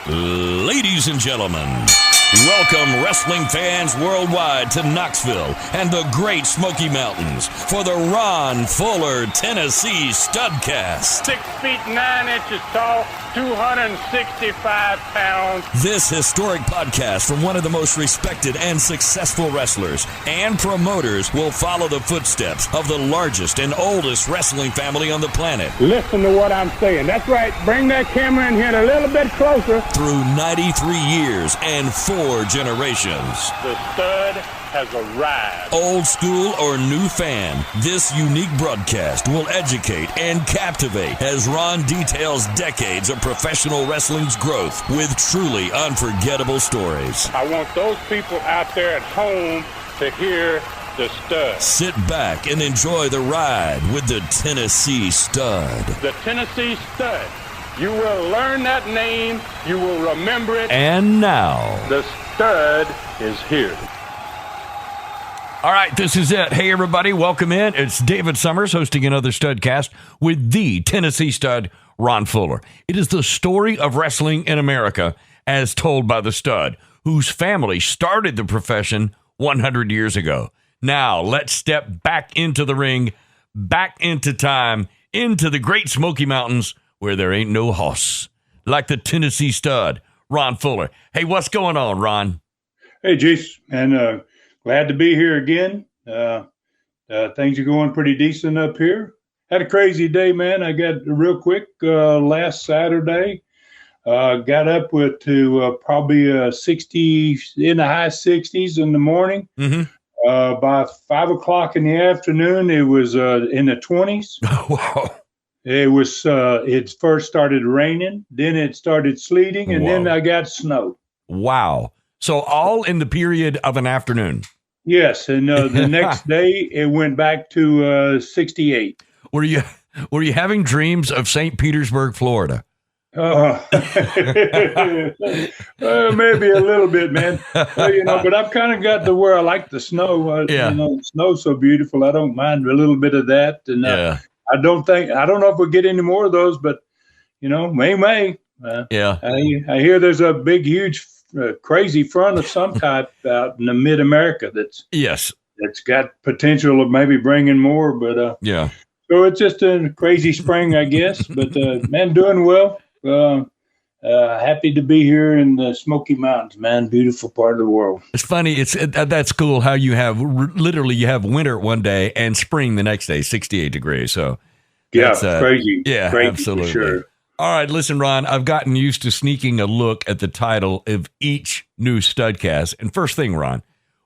Ladies and gentlemen, welcome wrestling fans worldwide to Knoxville and the Great Smoky Mountains for the Ron Fuller, Tennessee STUDCAST. 6 feet 9 inches tall, 265 pounds. This historic podcast from one of the most respected and successful wrestlers and promoters will follow the footsteps of the largest and oldest wrestling family on the planet. Listen to what I'm saying. That's right. Bring that camera in here a little bit closer. Through 93 years and 4 generations. The stud has arrived. Old school or new fan, this unique broadcast will educate and captivate as Ron details decades of professional wrestling's growth with truly unforgettable stories. I want those people out there at home to hear the stud. Sit back and enjoy the ride with the Tennessee Stud. The Tennessee Stud. You will learn that name. You will remember it. And now, the stud is here. All right, this is it. Hey, everybody, welcome in. It's David Summers hosting another STUDcast with the Tennessee Stud, Ron Fuller. It is the story of wrestling in America as told by the stud, whose family started the profession 100 years ago. Now, let's step back into the ring, back into time, into the Great Smoky Mountains, where there ain't no hoss, like the Tennessee Stud, Ron Fuller. Hey, what's going on, Ron? Hey, Jace, and glad to be here again. Things are going pretty decent up here. Had a crazy day, man. I got real quick last Saturday. Got up to probably 60 in the high 60s in the morning. Mm-hmm. By 5 o'clock in the afternoon, it was in the 20s. Wow. It first started raining, then it started sleeting, and then I got snow. Wow. So all in the period of an afternoon. Yes, and the next day it went back to 68. Were you having dreams of St. Petersburg, Florida? Maybe a little bit, man. But I've kind of got to where I like the snow. The snow's so beautiful. I don't mind a little bit of that. And I don't know if we'll get any more of those, but may. I hear there's a big, huge, crazy front of some type out in the mid-America that's got potential of maybe bringing more. But so it's just a crazy spring, I guess. But man, doing well. Happy to be here in the Smoky Mountains, man. Beautiful part of the world. It's funny. That's cool how you have literally you have winter one day and spring the next day, 68 degrees. So crazy. Yeah, crazy absolutely. For sure. All right, listen, Ron, I've gotten used to sneaking a look at the title of each new STUDcast. And first thing, Ron,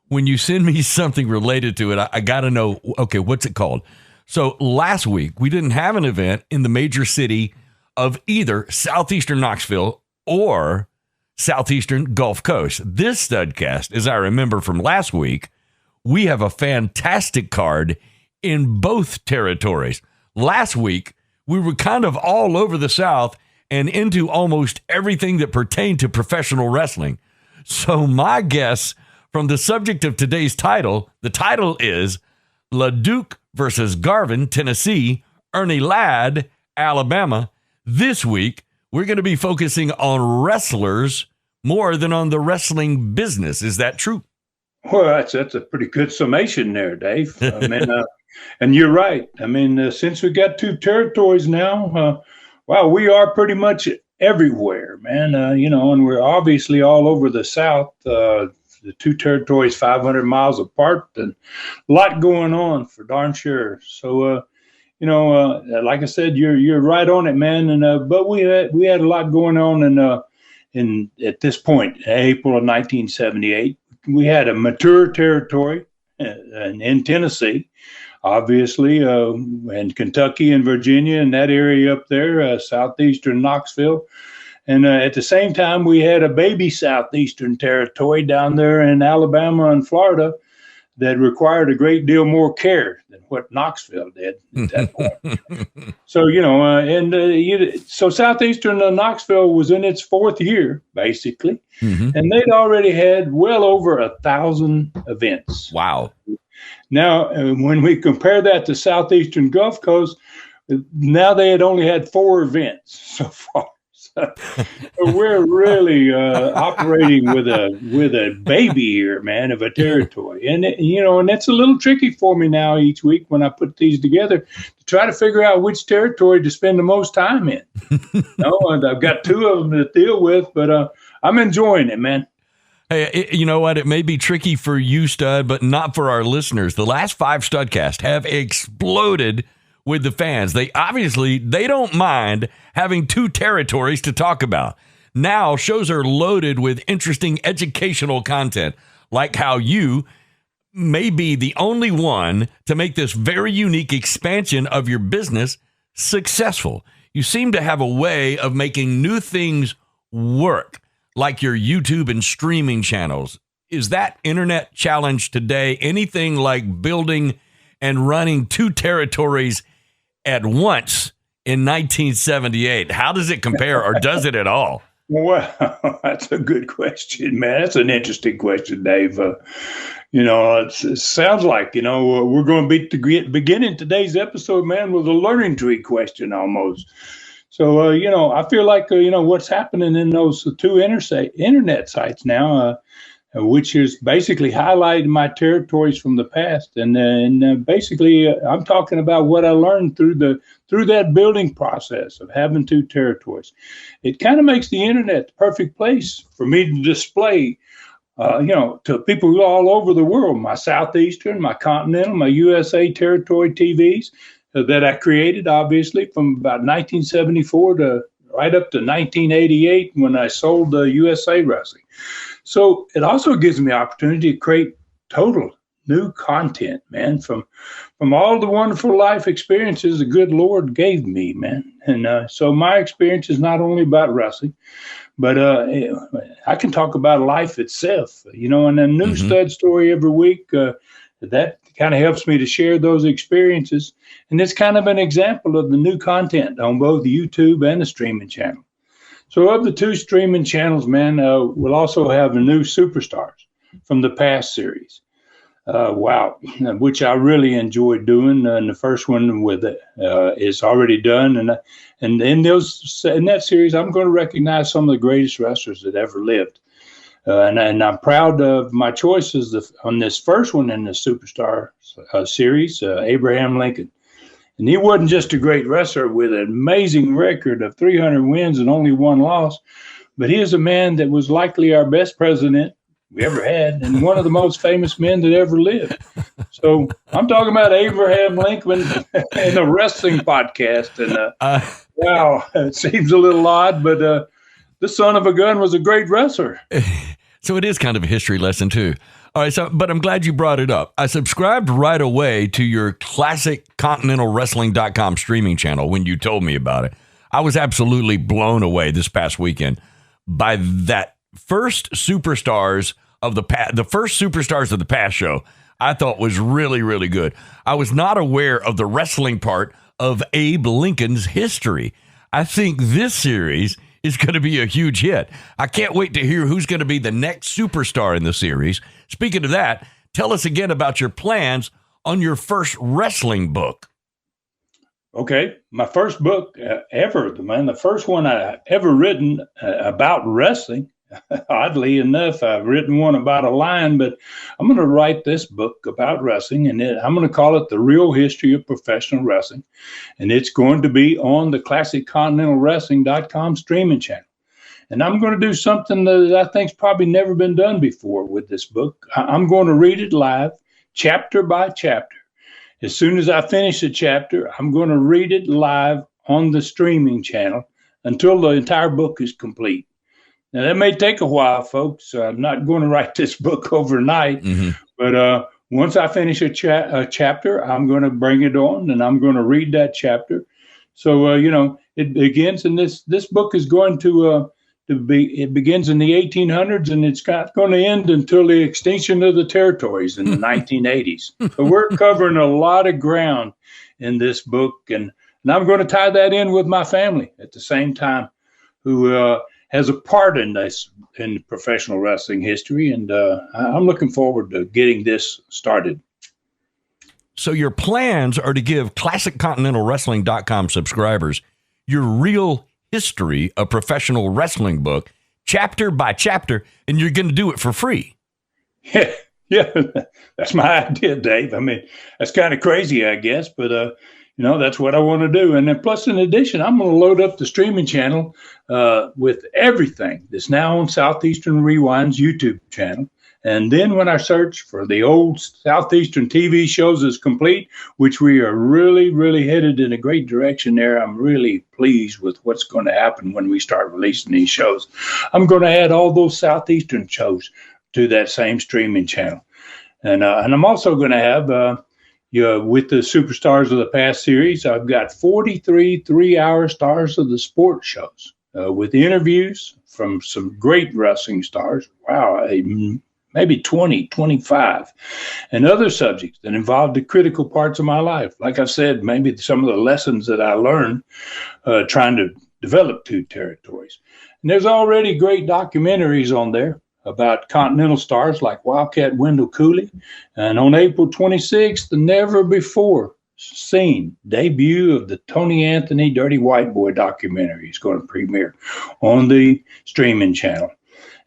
when you send me something related to it, I got to know, okay, what's it called? So last week, we didn't have an event in the major city of either southeastern Knoxville or southeastern Gulf Coast. This STUDcast, as I remember from last week, we have a fantastic card in both territories. Last week, we were kind of all over the South and into almost everything that pertained to professional wrestling. So my guess from the subject of today's title, the title is LeDuc versus Garvin, Tennessee, Ernie Ladd, Alabama. This week, we're going to be focusing on wrestlers more than on the wrestling business. Is that true? Well, that's a pretty good summation there, Dave. I mean, and you're right. I mean, since we got 2 territories now, we are pretty much everywhere, man. And we're obviously all over the South. The 2 territories, 500 miles apart, and a lot going on for darn sure. So, like I said, you're right on it, man. And but we had a lot going on in at this point, April of 1978. We had a mature territory in Tennessee. Obviously, and Kentucky and Virginia and that area up there, southeastern Knoxville. And at the same time, we had a baby southeastern territory down there in Alabama and Florida that required a great deal more care than what Knoxville did at that point. So, so southeastern Knoxville was in its 4th year, basically. Mm-hmm. And they'd already had well over 1,000 events. Wow. Now, when we compare that to southeastern Gulf Coast, now they had only had 4 events so far. We're really operating with a baby here, man, of a territory, and and that's a little tricky for me now each week when I put these together to try to figure out which territory to spend the most time in. And I've got two of them to deal with, but I'm enjoying it, man. Hey, you know what? It may be tricky for you, Stud, but not for our listeners. The last 5 STUDcasts have exploded with the fans. They don't mind having 2 territories to talk about. Now, shows are loaded with interesting educational content, like how you may be the only one to make this very unique expansion of your business successful. You seem to have a way of making new things work, like your YouTube and streaming channels. Is that internet challenge today anything like building and running 2 territories at once in 1978? How does it compare, or does it at all? Well, that's a good question, man. That's an interesting question, Dave. It sounds like, we're going to beginning today's episode, man, with a learning tree question almost. So, I feel like, what's happening in those 2 internet sites now, which is basically highlighting my territories from the past. And basically, I'm talking about what I learned through that building process of having 2 territories. It kind of makes the internet the perfect place for me to display, to people all over the world, my Southeastern, my Continental, my USA territory TVs that I created, obviously, from about 1974 to right up to 1988 when I sold the USA Wrestling. So it also gives me opportunity to create total new content, man, from all the wonderful life experiences the good Lord gave me, man. And so my experience is not only about wrestling, but I can talk about life itself, and a new stud story every week. That kind of helps me to share those experiences. And it's kind of an example of the new content on both YouTube and the streaming channel. So of the 2 streaming channels, man, we'll also have the new superstars from the past series. Wow, which I really enjoyed doing. And the first one with it is already done. And in that series, I'm going to recognize some of the greatest wrestlers that ever lived. And I'm proud of my choices on this first one in the Superstar series, Abraham Lincoln. And he wasn't just a great wrestler with an amazing record of 300 wins and only 1 loss, but he is a man that was likely our best president we ever had and one of the most famous men that ever lived. So I'm talking about Abraham Lincoln in a wrestling podcast. And wow, it seems a little odd, but the son of a gun was a great wrestler. So it is kind of a history lesson too. All right, but I'm glad you brought it up. I subscribed right away to your classic ContinentalWrestling.com streaming channel when you told me about it. I was absolutely blown away this past weekend by that first Superstars of the Past show. I thought was really, really good. I was not aware of the wrestling part of Abe Lincoln's history. I think this series is going to be a huge hit. I can't wait to hear who's going to be the next superstar in the series. Speaking of that, tell us again about your plans on your first wrestling book. Okay, my first book ever, the first one I ever written about wrestling. Oddly enough, I've written one about a lion, but I'm going to write this book about wrestling, and I'm going to call it The Real History of Professional Wrestling, and it's going to be on the classic ContinentalWrestling.com streaming channel. And I'm going to do something that I think's probably never been done before with this book. I'm going to read it live, chapter by chapter. As soon as I finish a chapter, I'm going to read it live on the streaming channel until the entire book is complete. Now, that may take a while, folks. I'm not going to write this book overnight, but once I finish a chapter, I'm going to bring it on, and I'm going to read that chapter. So, it begins, and this book is going it begins in the 1800s, and it's not going to end until the extinction of the territories in the 1980s. So we're covering a lot of ground in this book, and I'm going to tie that in with my family at the same time, who has a part in this in professional wrestling history, and I'm looking forward to getting this started. So your plans are to give classiccontinentalwrestling.com subscribers your real history of professional wrestling book, chapter by chapter, and you're going to do it for free. Yeah, yeah, that's my idea, Dave. I mean, that's kind of crazy, I guess, but that's what I want to do. And then plus, in addition, I'm going to load up the streaming channel with everything that's now on Southeastern Rewind's YouTube channel. And then when our search for the old Southeastern TV shows is complete, which we are really, really headed in a great direction there, I'm really pleased with what's going to happen when we start releasing these shows. I'm going to add all those Southeastern shows to that same streaming channel. And I'm also going to have, with the Superstars of the Past series, I've got 43 3-hour Stars of the Sport shows with interviews from some great wrestling stars. Wow, maybe 20, 25, and other subjects that involve the critical parts of my life. Like I said, maybe some of the lessons that I learned trying to develop two territories. And there's already great documentaries on there about Continental stars like Wildcat Wendell Cooley. And on April 26th, the never before seen debut of the Tony Anthony Dirty White Boy documentary is going to premiere on the streaming channel.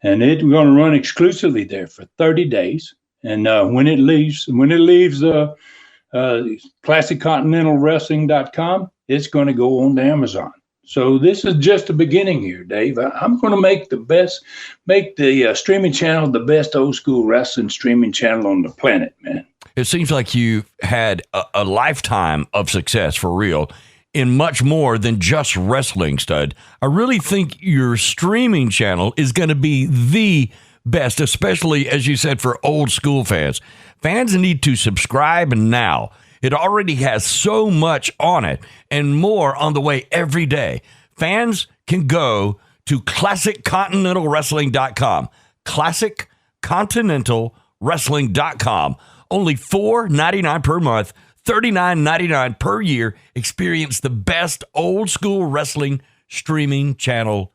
And it's going to run exclusively there for 30 days. And when it leaves ClassicContinentalWrestling.com, it's going to go on to Amazon. So this is just the beginning here, Dave. I'm going to make the streaming channel the best old school wrestling streaming channel on the planet, man. It seems like you've had a lifetime of success for real in much more than just wrestling, Stud. I really think your streaming channel is going to be the best, especially, as you said, for old school fans. Fans need to subscribe now. It already has so much on it and more on the way every day. Fans can go to ClassicContinentalWrestling.com. ClassicContinentalWrestling.com. Only $4.99 per month, $39.99 per year. Experience the best old school wrestling streaming channel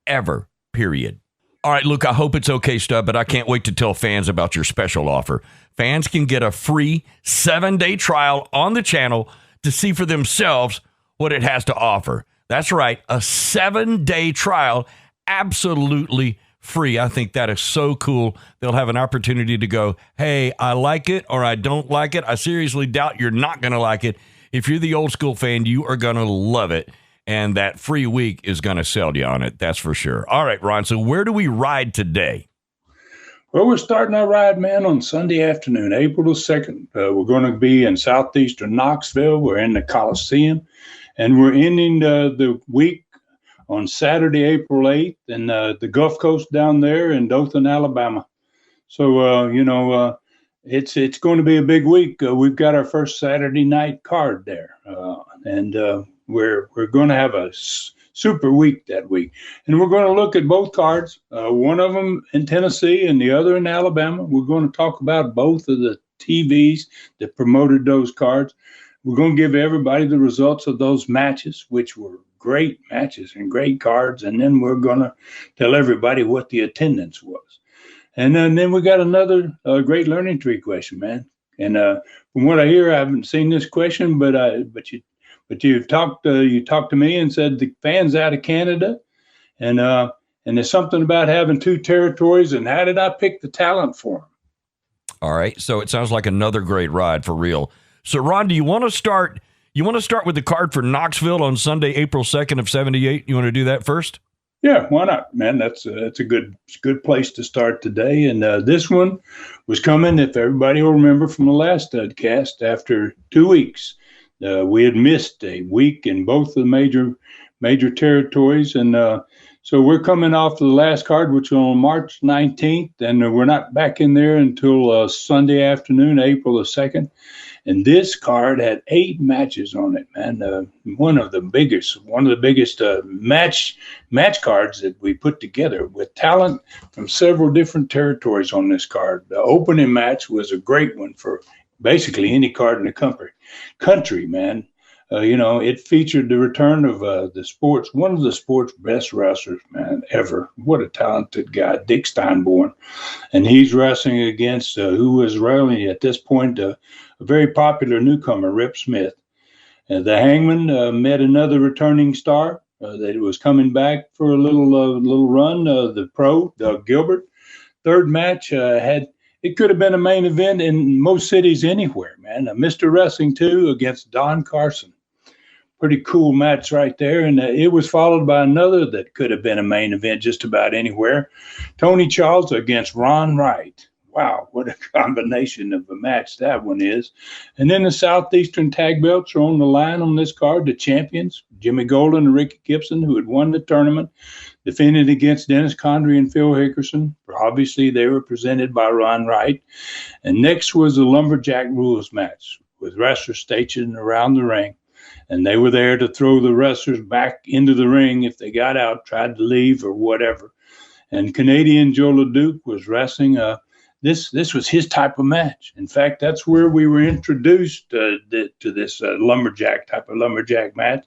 ever, period. All right, Luke, I hope it's okay, Stud, but I can't wait to tell fans about your special offer. Fans can get a free 7-day trial on the channel to see for themselves what it has to offer. That's right, a 7-day trial, absolutely free. I think that is so cool. They'll have an opportunity to go, hey, I like it or I don't like it. I seriously doubt you're not going to like it. If you're the old school fan, you are going to love it. And that free week is going to sell you on it. That's for sure. All right, Ron. So where do we ride today? Well, we're starting our ride, man, on Sunday afternoon, April the 2nd. We're going to be in southeastern Knoxville. We're in the Coliseum. And we're ending the week on Saturday, April 8th, in the Gulf Coast down there in Dothan, Alabama. So, it's going to be a big week. We've got our first Saturday night card there. We're going to have a super week that week. And we're going to look at both cards, one of them in Tennessee and the other in Alabama. We're going to talk about both of the TVs that promoted those cards. We're going to give everybody the results of those matches, which were great matches and great cards. And then we're going to tell everybody what the attendance was. And then we got another great learning tree question, man. And from what I hear, I haven't seen this question, but you talked to me and said the fans out of Canada, and there's something about having two territories. And how did I pick the talent for them? All right, so it sounds like another great ride for real. So, Ron, do you want to start? You want to start with the card for Knoxville on Sunday, April 2nd of '78? You want to do that first? Yeah, why not, man? That's a good place to start today. And this one was coming, if everybody will remember, from the last STUDCAST. After 2 weeks, we had missed a week in both of the major territories, and so we're coming off the last card, which was on March 19th, and we're not back in there until Sunday afternoon, April the 2nd. And this card had 8 matches on it, man. One of the biggest match cards that we put together with talent from several different territories on this card. The opening match was a great one for basically any card in the country, man. It featured the return of one of the sport's best wrestlers, man, ever. What a talented guy, Dick Steinborn. And he's wrestling against who was really at this point a very popular newcomer, Rip Smith. The Hangman met another returning star, that was coming back for a little run. The pro, Doug Gilbert. Third match it could have been a main event in most cities anywhere, man. Mr. Wrestling 2 against Don Carson. Pretty cool match right there. And it was followed by another that could have been a main event just about anywhere. Tony Charles against Ron Wright. Wow, what a combination of a match that one is. And then the Southeastern tag belts are on the line on this card. The champions, Jimmy Golden and Ricky Gibson, who had won the tournament, defended against Dennis Condrey and Phil Hickerson. Obviously, they were presented by Ron Wright. And next was the Lumberjack Rules match with wrestlers stationed around the ring. And they were there to throw the wrestlers back into the ring if they got out, tried to leave or whatever. And Canadian Joe LeDuc was wrestling. This was his type of match. In fact, that's where we were introduced to this lumberjack match.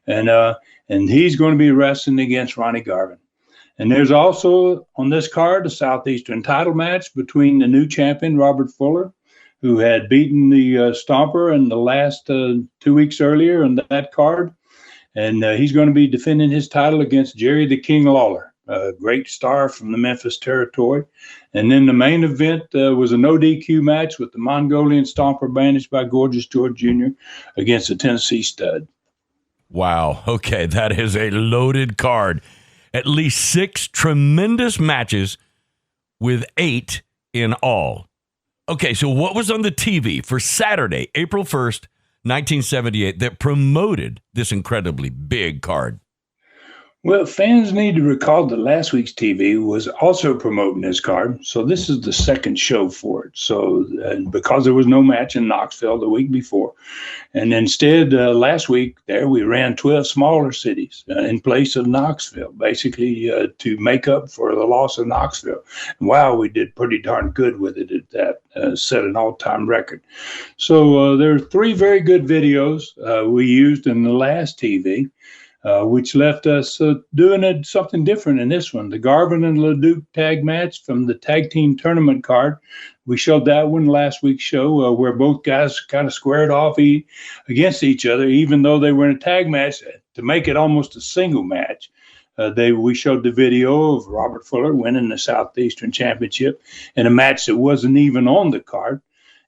And he's going to be wrestling against Ronnie Garvin. And there's also on this card a Southeastern title match between the new champion, Robert Fuller, who had beaten the Stomper in the last 2 weeks earlier on that card. And he's going to be defending his title against Jerry the King Lawler, a great star from the Memphis territory. And then the main event was a no DQ match with the Mongolian Stomper managed by Gorgeous George Jr. against the Tennessee Stud. Wow. Okay, that is a loaded card. At least 6 tremendous matches with 8 in all. Okay, so what was on the TV for Saturday, April 1st, 1978, that promoted this incredibly big card? Well, fans need to recall that last week's TV was also promoting this card, so this is the second show for it. So, because there was no match in Knoxville the week before, and instead last week there we ran 12 smaller cities in place of Knoxville, basically to make up for the loss of Knoxville. And wow, we did pretty darn good with it at that, set an all-time record. So there are 3 very good videos we used in the last TV. Which left us doing something different in this one. The Garvin and LeDuc tag match from the tag team tournament card. We showed that one last week's show where both guys kind of squared off against each other, even though they were in a tag match to make it almost a single match. We showed the video of Robert Fuller winning the Southeastern Championship in a match that wasn't even on the card.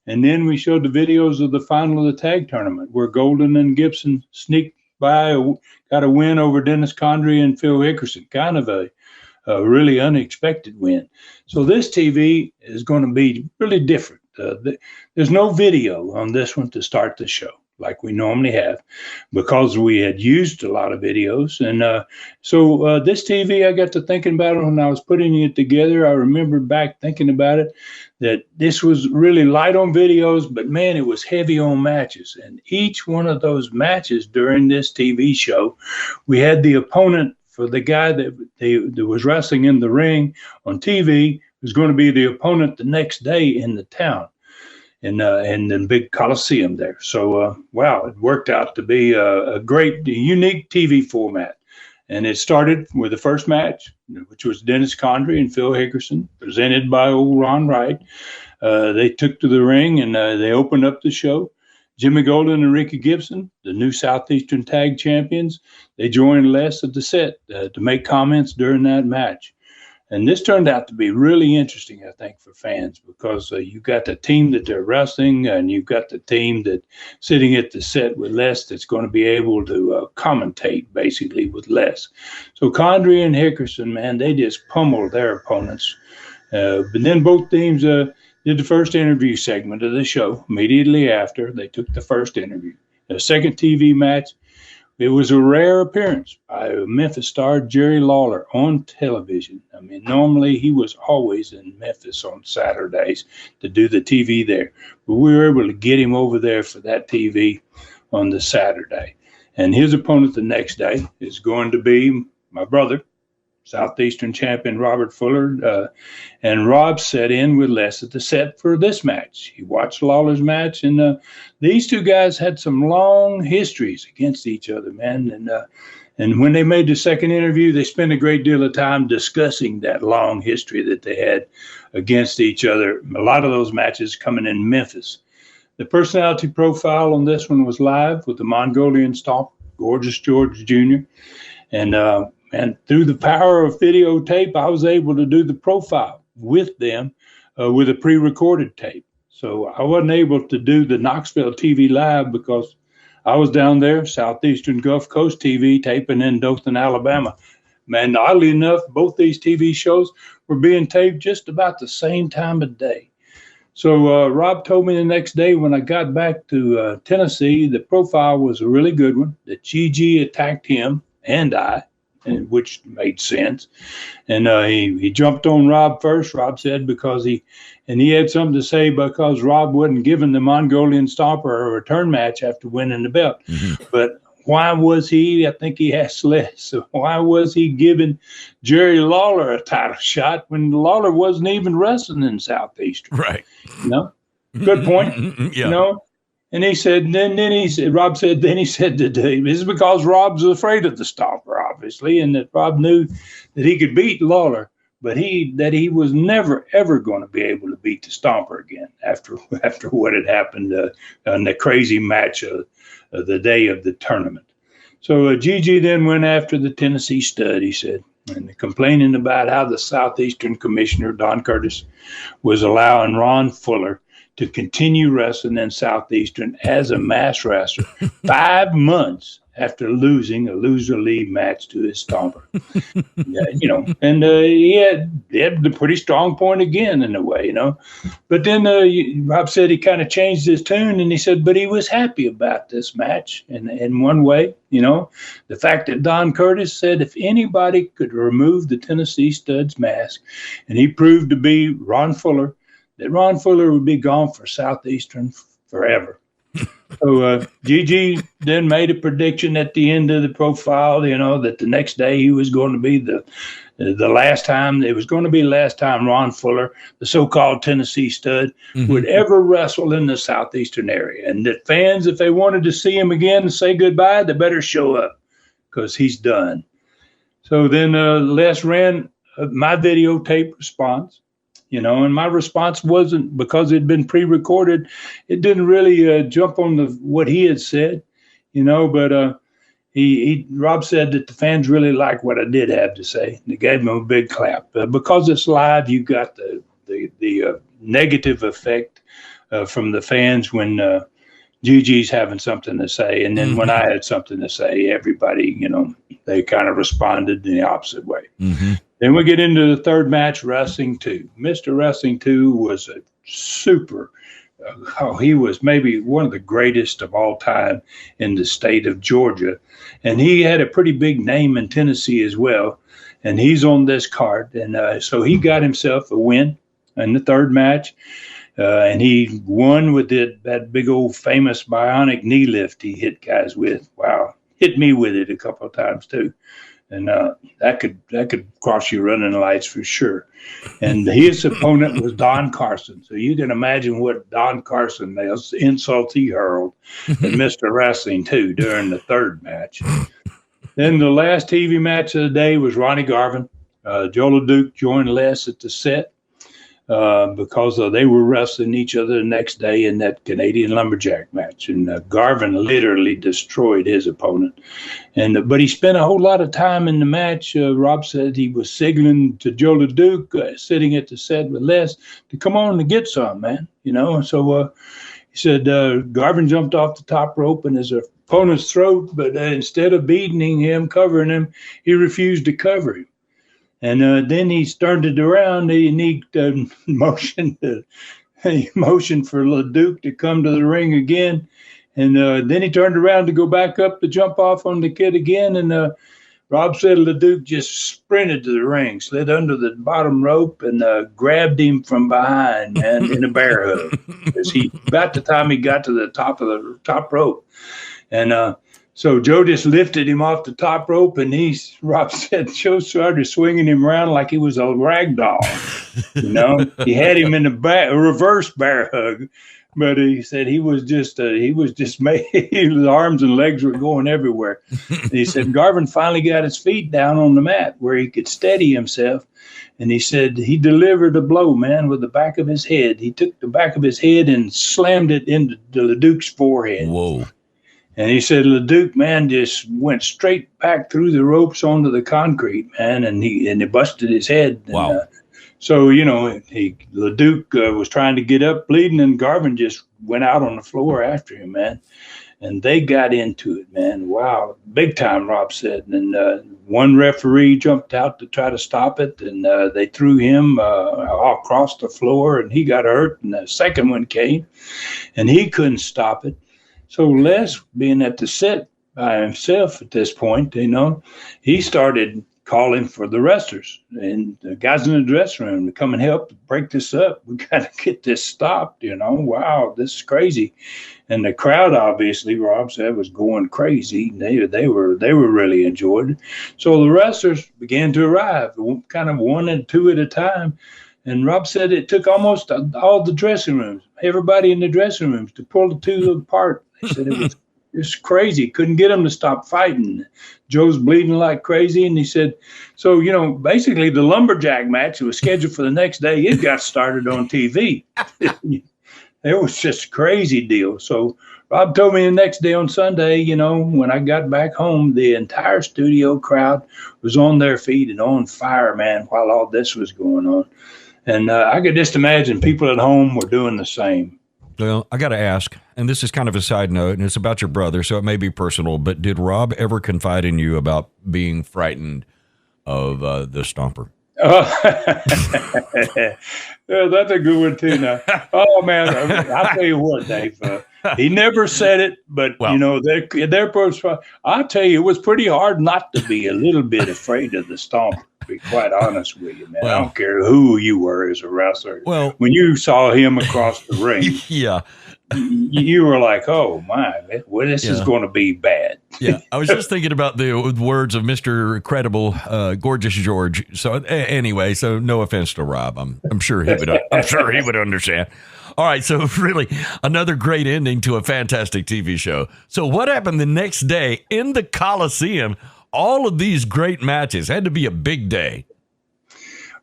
And then we showed the videos of the final of the tag tournament where Golden and Gibson sneaked by, got a win over Dennis Condrey and Phil Hickerson, kind of a really unexpected win. So this TV is going to be really different. There's no video on this one to start the show like we normally have because we had used a lot of videos. And so this TV, I got to thinking about it when I was putting it together. I remember back thinking about it, that this was really light on videos, but man, it was heavy on matches. And each one of those matches during this TV show, we had the opponent for the guy that was wrestling in the ring on TV was going to be the opponent the next day in the town. In the big Coliseum there. So, wow, it worked out to be a great, unique TV format. And it started with the first match, which was Dennis Condrey and Phil Hickerson, presented by old Ron Wright. They took to the ring and they opened up the show. Jimmy Golden and Ricky Gibson, the new Southeastern Tag Champions, they joined Les at the set to make comments during that match. And this turned out to be really interesting, I think, for fans because you've got the team that they're wrestling and you've got the team that sitting at the set with Les that's going to be able to commentate basically with Les. So Condrey and Hickerson, man, they just pummeled their opponents. But then both teams did the first interview segment of the show immediately after they took the first interview. The second TV match, it was a rare appearance by Memphis star Jerry Lawler on television. I mean, normally he was always in Memphis on Saturdays to do the TV there. But we were able to get him over there for that TV on the Saturday. And his opponent the next day is going to be my brother, Southeastern champion Robert Fuller. And Rob sat in with Les at the set for this match. He watched Lawler's match, and these two guys had some long histories against each other, man. And when they made the second interview, they spent a great deal of time discussing that long history that they had against each other. A lot of those matches coming in Memphis. The personality profile on this one was live with the Mongolian Stomp, Gorgeous George Jr., And through the power of videotape, I was able to do the profile with them with a pre-recorded tape. So I wasn't able to do the Knoxville TV live because I was down there, Southeastern Gulf Coast TV, taping in Dothan, Alabama. Man, oddly enough, both these TV shows were being taped just about the same time of day. So Rob told me the next day when I got back to Tennessee, the profile was a really good one, that Gigi attacked him and I, which made sense. And he jumped on Rob first, Rob said, because he had something to say because Rob wasn't giving the Mongolian Stomper a return match after winning the belt. Mm-hmm. But why was he, I think he asked Les, so why was he giving Jerry Lawler a title shot when Lawler wasn't even wrestling in Southeastern? Right. You know, good point. Yeah. You know, and he said, Rob said to Dave, this is because Rob's afraid of the Stomper, obviously, and that Rob knew that he could beat Lawler, but that he was never, ever going to be able to beat the Stomper again after what had happened on the crazy match of the day of the tournament. So Gigi then went after the Tennessee Stud, he said, and complaining about how the Southeastern Commissioner, Don Curtis, was allowing Ron Fuller to continue wrestling in Southeastern as a mass wrestler 5 months after losing a loser-leave match to his Stomper. Yeah, you know, and he had the pretty strong point again in a way, you know. But then Rob said he kind of changed his tune, and he said, but he was happy about this match in one way, you know. The fact that Don Curtis said if anybody could remove the Tennessee Stud's mask, and he proved to be Ron Fuller, that Ron Fuller would be gone for Southeastern forever. So Gigi then made a prediction at the end of the profile, you know, that the next day he was going to be the last time, it was going to be the last time Ron Fuller, the so-called Tennessee Stud, would ever wrestle in the Southeastern area. And that fans, if they wanted to see him again and say goodbye, they better show up because he's done. So then Les ran my videotape response. You know, and my response wasn't, because it had been pre-recorded, it didn't really jump on what he had said, you know, but Rob said that the fans really liked what I did have to say. They gave him a big clap. Because it's live, you got the negative effect from the fans when Gigi's having something to say. And then when I had something to say, everybody, you know, they kind of responded in the opposite way. Mm-hmm. Then we get into the third match, Wrestling 2. Mr. Wrestling 2 was a super, he was maybe one of the greatest of all time in the state of Georgia. And he had a pretty big name in Tennessee as well. And he's on this card. And so he got himself a win in the third match. And he won with that big old famous bionic knee lift he hit guys with. Wow. Hit me with it a couple of times too. And that could cross your running lights for sure. And his opponent was Don Carson. So you can imagine what Don Carson, the insults he hurled at Mr. Wrestling 2 during the third match. Then the last TV match of the day was Ronnie Garvin. Joe LeDuc joined Les at the set because they were wrestling each other the next day in that Canadian Lumberjack match. And Garvin literally destroyed his opponent. But he spent a whole lot of time in the match. Rob said he was signaling to Joe LeDuc, sitting at the set with Les, to come on and get some, man. You know, so he said Garvin jumped off the top rope in his opponent's throat, but instead of beating him, covering him, he refused to cover him. And then he turned it around and he motioned for LeDuc to come to the ring again. And then he turned around to go back up to jump off on the kid again. And Rob said LeDuc just sprinted to the ring, slid under the bottom rope, and grabbed him from behind, man, in a bear hug. About the time he got to the top rope. And so Joe just lifted him off the top rope, and Rob said Joe started swinging him around like he was a rag doll. You know, he had him in a reverse bear hug, but he said he was just made, his arms and legs were going everywhere. And he said Garvin finally got his feet down on the mat where he could steady himself. And he said he delivered a blow, man, with the back of his head. He took the back of his head and slammed it into LeDuc's forehead. Whoa. And he said LeDuc, man, just went straight back through the ropes onto the concrete, man, and he busted his head. And, Wow. So, LeDuc was trying to get up bleeding, and Garvin just went out on the floor after him, man. And they got into it, man. Wow. Big time, Rob said. And one referee jumped out to try to stop it, and they threw him all across the floor, and he got hurt. And the second one came, and he couldn't stop it. So Les, being at the set by himself at this point, he started calling for the wrestlers and the guys in the dressing room to come and help break this up. We got to get this stopped, Wow, this is crazy. And the crowd, obviously, Rob said, was going crazy. They were really enjoyed it. So the wrestlers began to arrive, kind of one and two at a time. And Rob said it took almost all the dressing rooms, everybody in the dressing rooms, to pull the two apart. They said it was crazy. Couldn't get them to stop fighting. Joe's bleeding like crazy. And he said, so, basically the lumberjack match that was scheduled for the next day, it got started on TV. It was just a crazy deal. So Rob told me the next day on Sunday, when I got back home, the entire studio crowd was on their feet and on fire, man, while all this was going on. And I could just imagine people at home were doing the same. Well, I got to ask, and this is kind of a side note, and it's about your brother, so it may be personal, but did Rob ever confide in you about being frightened of the Stomper? Yeah, that's a good one, too, now. Oh, man, I'll tell you what, Dave. He never said it, but, they're I'll tell you, it was pretty hard not to be a little bit afraid of the Stomper, to be quite honest with you, man. Well, I don't care who you were as a wrestler. Well, when you saw him across the ring, yeah, you were like, oh, my, well, this is going to be bad. Yeah, I was just thinking about the words of Mr. Credible, Gorgeous George. So anyway, so no offense to Rob, I'm sure he would. I'm sure he would understand. All right, so really another great ending to a fantastic TV show. So what happened the next day in the Coliseum? All of these great matches had to be a big day.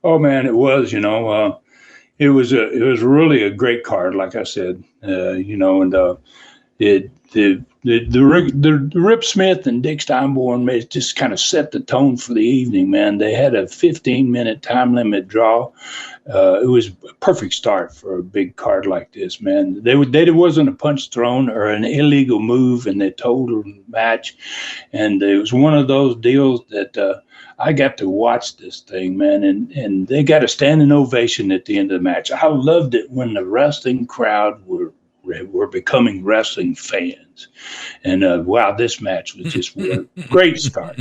Oh man, it was. It was really a great card, like I said. The Rip Smith and Dick Steinborn just kind of set the tone for the evening, man. They had a 15-minute time limit draw. It was a perfect start for a big card like this, man. There wasn't a punch thrown or an illegal move in the total match. And it was one of those deals that I got to watch this thing, man. And they got a standing ovation at the end of the match. I loved it when the wrestling crowd were becoming wrestling fans. And wow, this match was just a great start.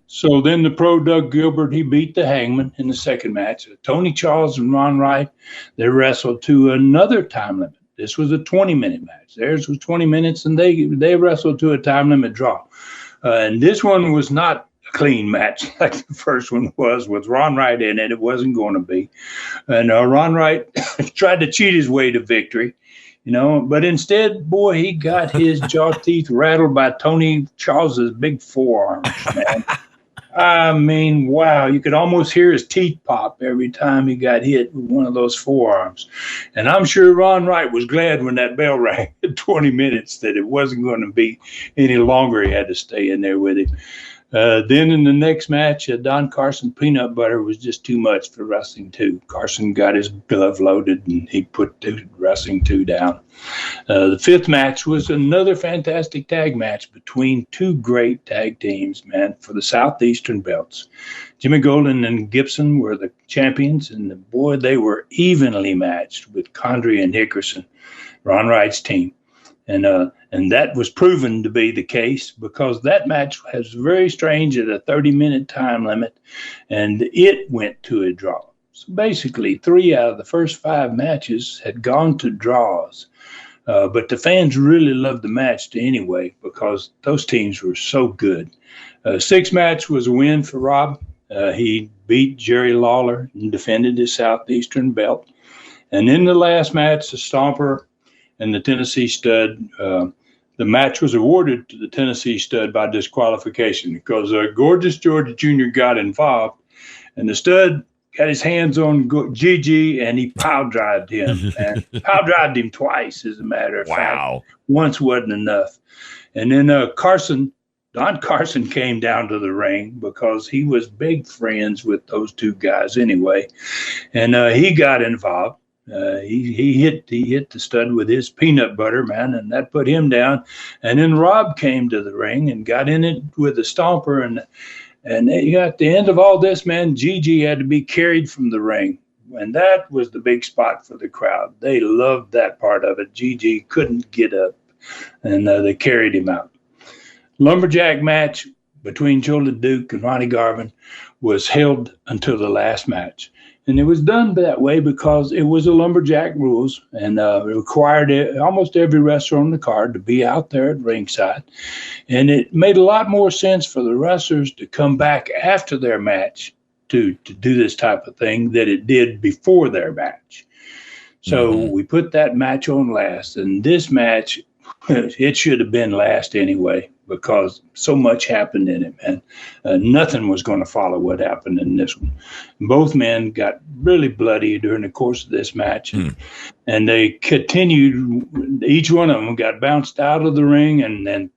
So then the pro Doug Gilbert, he beat the Hangman in the second match. Tony Charles and Ron Wright, they wrestled to another time limit. This was a 20-minute match. Theirs was 20 minutes, and they wrestled to a time limit draw. And this one was not a clean match like the first one was with Ron Wright in it. It wasn't going to be. And Ron Wright tried to cheat his way to victory. But instead, boy, he got his jaw teeth rattled by Tony Charles's big forearms, man. I mean, wow, you could almost hear his teeth pop every time he got hit with one of those forearms. And I'm sure Ron Wright was glad when that bell rang at 20 minutes that it wasn't going to be any longer. He had to stay in there with him. Then in the next match, Don Carson peanut butter was just too much for Wrestling 2. Carson got his glove loaded, and he put Wrestling 2 down. The fifth match was another fantastic tag match between two great tag teams, man, for the Southeastern belts. Jimmy Golden and Gibson were the champions, and boy, they were evenly matched with Condrey and Hickerson, Ron Wright's team. And that was proven to be the case because that match was very strange at a 30-minute time limit, and it went to a draw. So basically, 3 out of the first 5 matches had gone to draws. But the fans really loved the match anyway because those teams were so good. Sixth match was a win for Rob. He beat Jerry Lawler and defended his Southeastern belt. And in the last match, the Stomper and the Tennessee Stud, the match was awarded to the Tennessee Stud by disqualification because Gorgeous George Jr. got involved, and the Stud got his hands on Gigi, and he pile-drived him. And pile-drived him twice, as a matter of fact. Once wasn't enough. And then Don Carson came down to the ring because he was big friends with those two guys anyway. And he got involved. He hit the stud with his peanut butter, man, and that put him down. And then Rob came to the ring and got in it with a stomper. And at the end of all this, man, Gigi had to be carried from the ring. And that was the big spot for the crowd. They loved that part of it. Gigi couldn't get up, and they carried him out. Lumberjack match between Joe LeDuc and Ronnie Garvin was held until the last match. And it was done that way because it was a lumberjack rules, and it required almost every wrestler on the card to be out there at ringside. And it made a lot more sense for the wrestlers to come back after their match to do this type of thing than it did before their match. So we put that match on last, and this match, it should have been last anyway, because so much happened in it, man. Nothing was going to follow what happened in this one. Both men got really bloody during the course of this match, and they continued. Each one of them got bounced out of the ring and then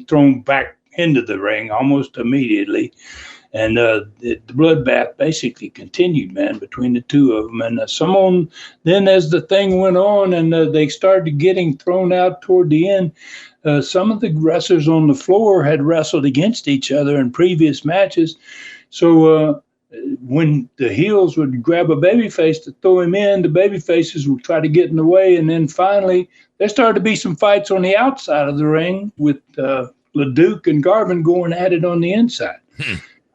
thrown back into the ring almost immediately. And the bloodbath basically continued, man, between the two of them. And then as the thing went on and they started getting thrown out toward the end, some of the wrestlers on the floor had wrestled against each other in previous matches. So when the heels would grab a babyface to throw him in, the babyfaces would try to get in the way. And then finally, there started to be some fights on the outside of the ring with LeDuc and Garvin going at it on the inside.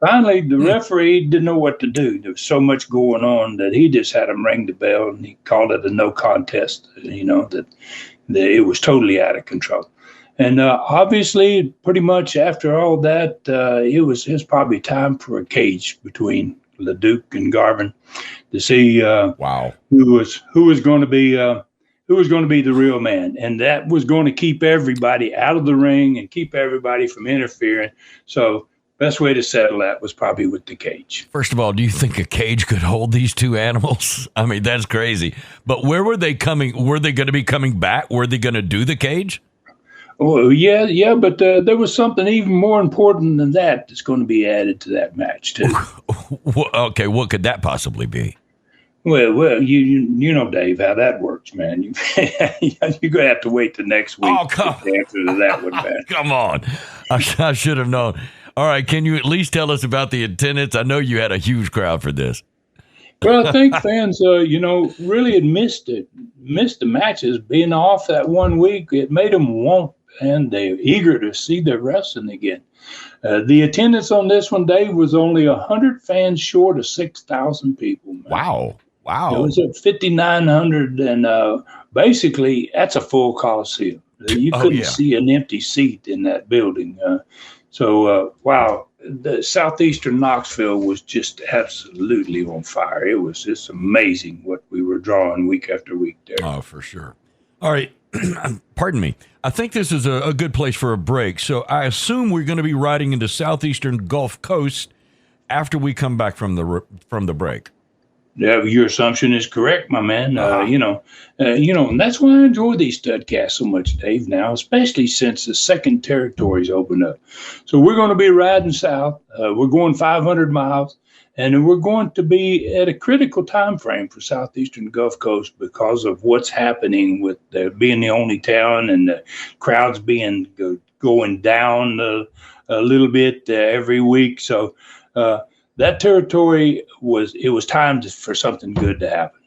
Finally, the referee didn't know what to do. There was so much going on that he just had them ring the bell, and he called it a no contest, that it was totally out of control. And obviously, pretty much after all that, it was probably time for a cage between LeDuc and Garvin to see who was going to be the real man. And that was going to keep everybody out of the ring and keep everybody from interfering. So best way to settle that was probably with the cage. First of all, do you think a cage could hold these two animals? I mean, that's crazy. But where were they coming? Were they going to be coming back? Were they going to do the cage? Oh, yeah, but there was something even more important than that that's going to be added to that match, too. Okay, what could that possibly be? Well, you know, Dave, how that works, man. You're going to have to wait till next week to get the answer to that one, man. Come on. I should have known. All right, can you at least tell us about the attendance? I know you had a huge crowd for this. Well, I think fans, really had missed the matches being off that 1 week. It made them want, and they're eager to see their wrestling again. The attendance on this one, Dave, was only 100 fans short of 6,000 people. Man. Wow. It was at 5,900, and basically that's a full Coliseum. You couldn't see an empty seat in that building. Wow, the southeastern Knoxville was just absolutely on fire. It was just amazing what we were drawing week after week there. Oh, for sure. All right. Pardon me. I think this is a good place for a break. So I assume we're going to be riding into southeastern Gulf Coast after we come back from the break. Yeah, your assumption is correct, my man. And that's why I enjoy these STUDCasts so much, Dave, now, especially since the second territory's opened up. So we're going to be riding south. We're going 500 miles, and we're going to be at a critical time frame for southeastern Gulf Coast because of what's happening with being the only town and the crowds going down a little bit every week. So that territory was time for something good to happen.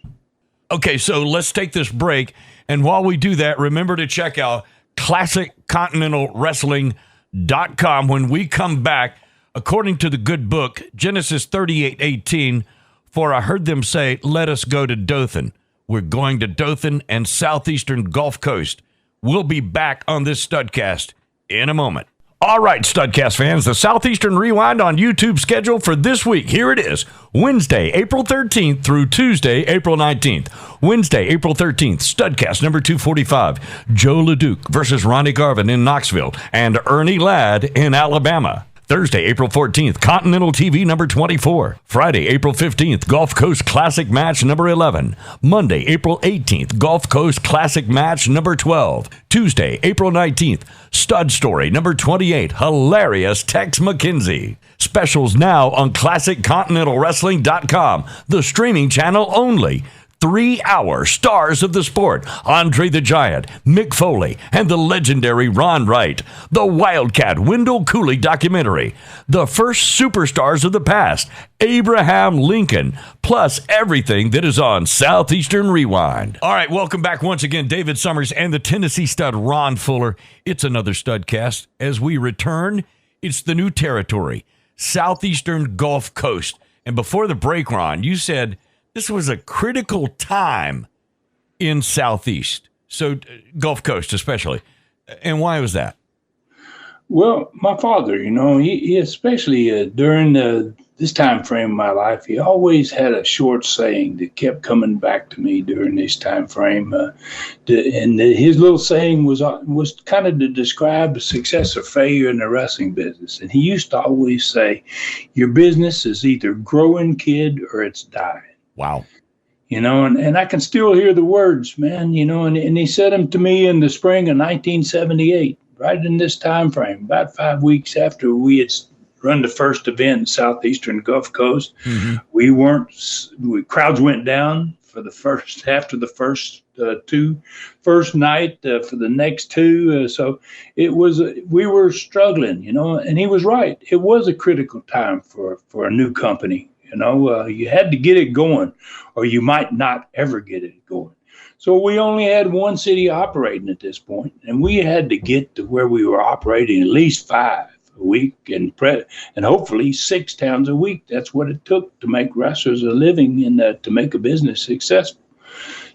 Okay, so let's take this break. And while we do that, remember to check out ClassicContinentalWrestling.com. When we come back, according to the good book, Genesis 38:18, for I heard them say, let us go to Dothan. We're going to Dothan and southeastern Gulf Coast. We'll be back on this STUDCast in a moment. All right, STUDCAST fans, the Southeastern Rewind on YouTube schedule for this week. Here it is. Wednesday, April 13th through Tuesday, April 19th. Wednesday, April 13th, STUDCAST number 245. Joe LeDuc versus Ronnie Garvin in Knoxville and Ernie Ladd in Alabama. Thursday, April 14th, Continental TV number 24. Friday, April 15th, Gulf Coast Classic match number 11. Monday, April 18th, Gulf Coast Classic match number 12. Tuesday, April 19th, Stud Story number 28, hilarious Tex McKenzie. Specials now on ClassicContinentalWrestling.com, the streaming channel only. 3-hour stars of the sport, Andre the Giant, Mick Foley, and the legendary Ron Wright. The Wildcat Wendell Cooley documentary. The first superstars of the past, Abraham Lincoln, plus everything that is on Southeastern Rewind. All right, welcome back once again, David Summers and the Tennessee stud, Ron Fuller. It's another STUDcast. As we return, it's the new territory, Southeastern Gulf Coast. And before the break, Ron, you said this was a critical time in Southeast, so Gulf Coast especially. And why was that? Well, my father, he especially during this time frame of my life, he always had a short saying that kept coming back to me during this time frame. His little saying was kind of to describe the success or failure in the wrestling business. And he used to always say, your business is either growing, kid, or it's dying. Wow. And I can still hear the words, man, and he said them to me in the spring of 1978, right in this time frame, about 5 weeks after we had run the first event in Southeastern Gulf Coast. Mm-hmm. Crowds went down for the first, after the first night, for the next two. So we were struggling, and he was right. It was a critical time for a new company. You had to get it going, or you might not ever get it going. So we only had one city operating at this point, and we had to get to where we were operating at least 5 a week and hopefully 6 towns a week. That's what it took to make wrestlers a living and to make a business successful.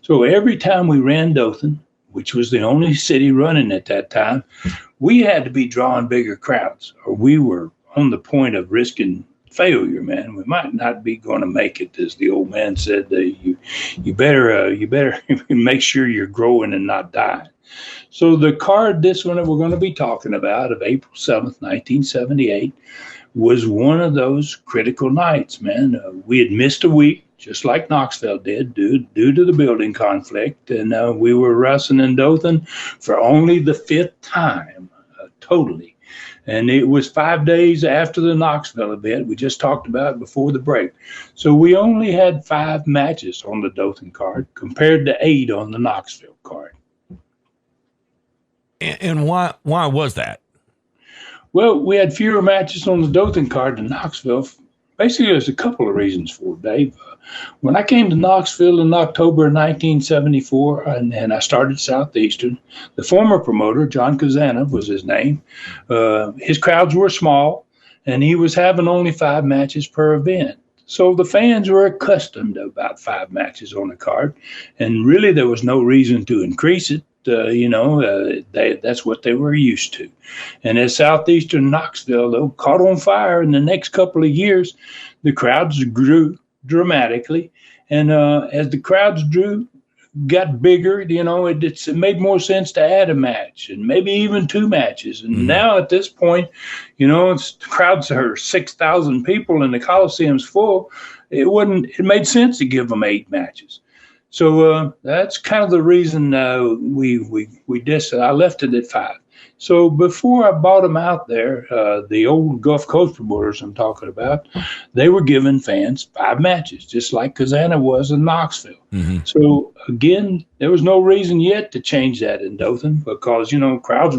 So every time we ran Dothan, which was the only city running at that time, we had to be drawing bigger crowds, or we were on the point of risking failure, man. We might not be going to make it, as the old man said. You better make sure you're growing and not dying. So the card, this one that we're going to be talking about, of April 7th, 1978, was one of those critical nights, man. We had missed a week, just like Knoxville did, due to the building conflict, and we were wrestling in Dothan for only the 5th time, totally. And it was 5 days after the Knoxville event we just talked about before the break. So we only had 5 matches on the Dothan card compared to 8 on the Knoxville card. And why was that? Well, we had fewer matches on the Dothan card than Knoxville. Basically, there's a couple of reasons for it, Dave. When I came to Knoxville in October of 1974, and I started Southeastern, the former promoter, John Kazanov was his name, his crowds were small, and he was having only 5 matches per event. So the fans were accustomed to about 5 matches on the card, and really there was no reason to increase it. That's what they were used to. And as Southeastern Knoxville, though, caught on fire in the next couple of years, the crowds grew dramatically. And as the crowds got bigger, it made more sense to add a match and maybe even 2 matches. And now at this point, the crowds are 6,000 people and the Coliseum's full. It made sense to give them 8 matches. So that's kind of the reason I left it at 5. So before I bought them out there, the old Gulf Coast promoters I'm talking about, they were giving fans 5 matches, just like Kazana was in Knoxville. Mm-hmm. So again, there was no reason yet to change that in Dothan because, crowds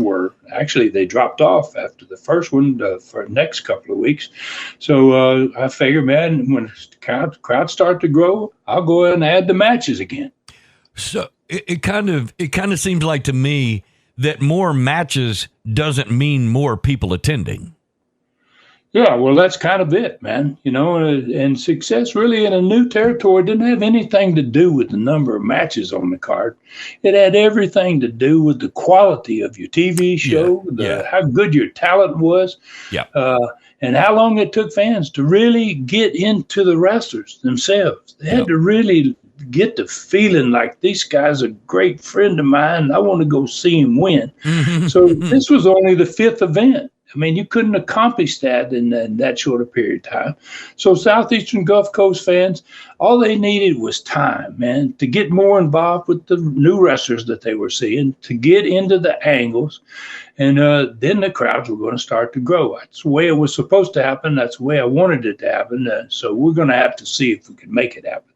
they dropped off after the first one for the next couple of weeks. So I figured, man, when the crowds start to grow, I'll go ahead and add the matches again. So it kind of seems like to me that more matches doesn't mean more people attending. Yeah, well, that's kind of it, man. And success really in a new territory didn't have anything to do with the number of matches on the card. It had everything to do with the quality of your TV show, how good your talent was, and how long it took fans to really get into the wrestlers themselves. They had to really get the feeling like this guy's a great friend of mine. I want to go see him win. So this was only the 5th event I mean, you couldn't accomplish that in that short a period of time. So Southeastern Gulf Coast fans, all they needed was time, man, to get more involved with the new wrestlers that they were seeing, to get into the angles, and then the crowds were going to start to grow. That's the way it was supposed to happen. That's the way I wanted it to happen. So we're going to have to see if we can make it happen.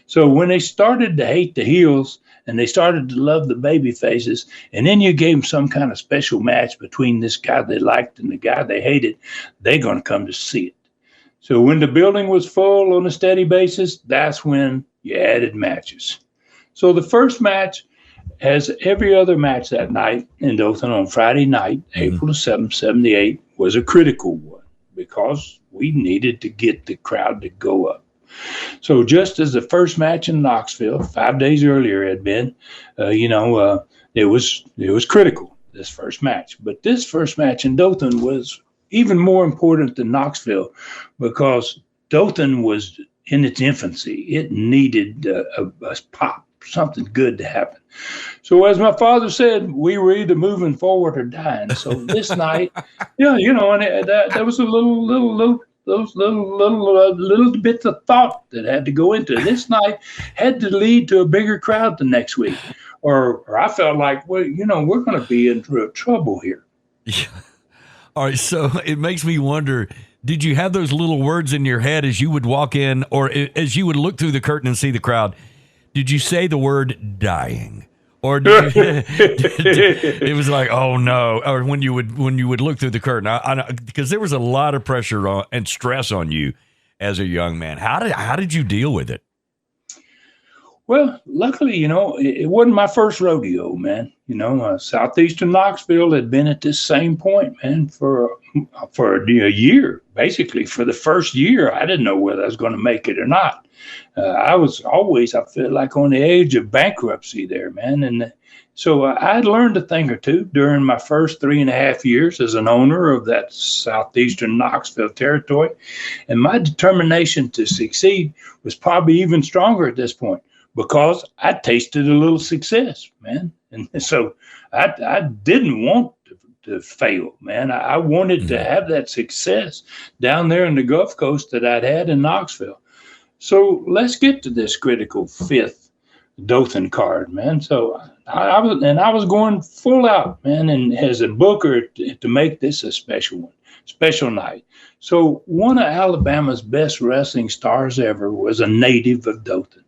So when they started to hate the heels and they started to love the baby faces, and then you gave them some kind of special match between this guy they liked and the guy they hated, they're going to come to see it. So when the building was full on a steady basis, that's when you added matches. So the first match, as every other match that night in Dothan on Friday night, April the 7th, 78, was a critical one because we needed to get the crowd to go up. So just as the first match in Knoxville 5 days earlier had been, it was critical, this first match. But this first match in Dothan was even more important than Knoxville because Dothan was in its infancy. It needed a pop, something good to happen. So as my father said, we were either moving forward or dying. So this night, and that was a little bits of thought that had to go into it. This night had to lead to a bigger crowd the next week. Or I felt like, well, we're going to be in real trouble here. Yeah. All right. So it makes me wonder, did you have those little words in your head as you would walk in or as you would look through the curtain and see the crowd? Did you say the word dying? Or did you, it was like, oh no, or when you would look through the curtain, because there was a lot of pressure and stress on you as a young man. How did you deal with it? Well, luckily, it wasn't my first rodeo, man. Southeastern Knoxville had been at this same point, man, for a year, basically. For the first year, I didn't know whether I was going to make it or not. I was always, I feel like, on the edge of bankruptcy there, man. And so I'd learned a thing or two during my first 3.5 years as an owner of that Southeastern Knoxville territory. And my determination to succeed was probably even stronger at this point because I tasted a little success, man. And so I didn't want to fail, man. I wanted to have that success down there in the Gulf Coast that I'd had in Knoxville. So let's get to this critical fifth Dothan card, man. So I was going full out, man, and as a booker to make this a special one, special night. So one of Alabama's best wrestling stars ever was a native of Dothan,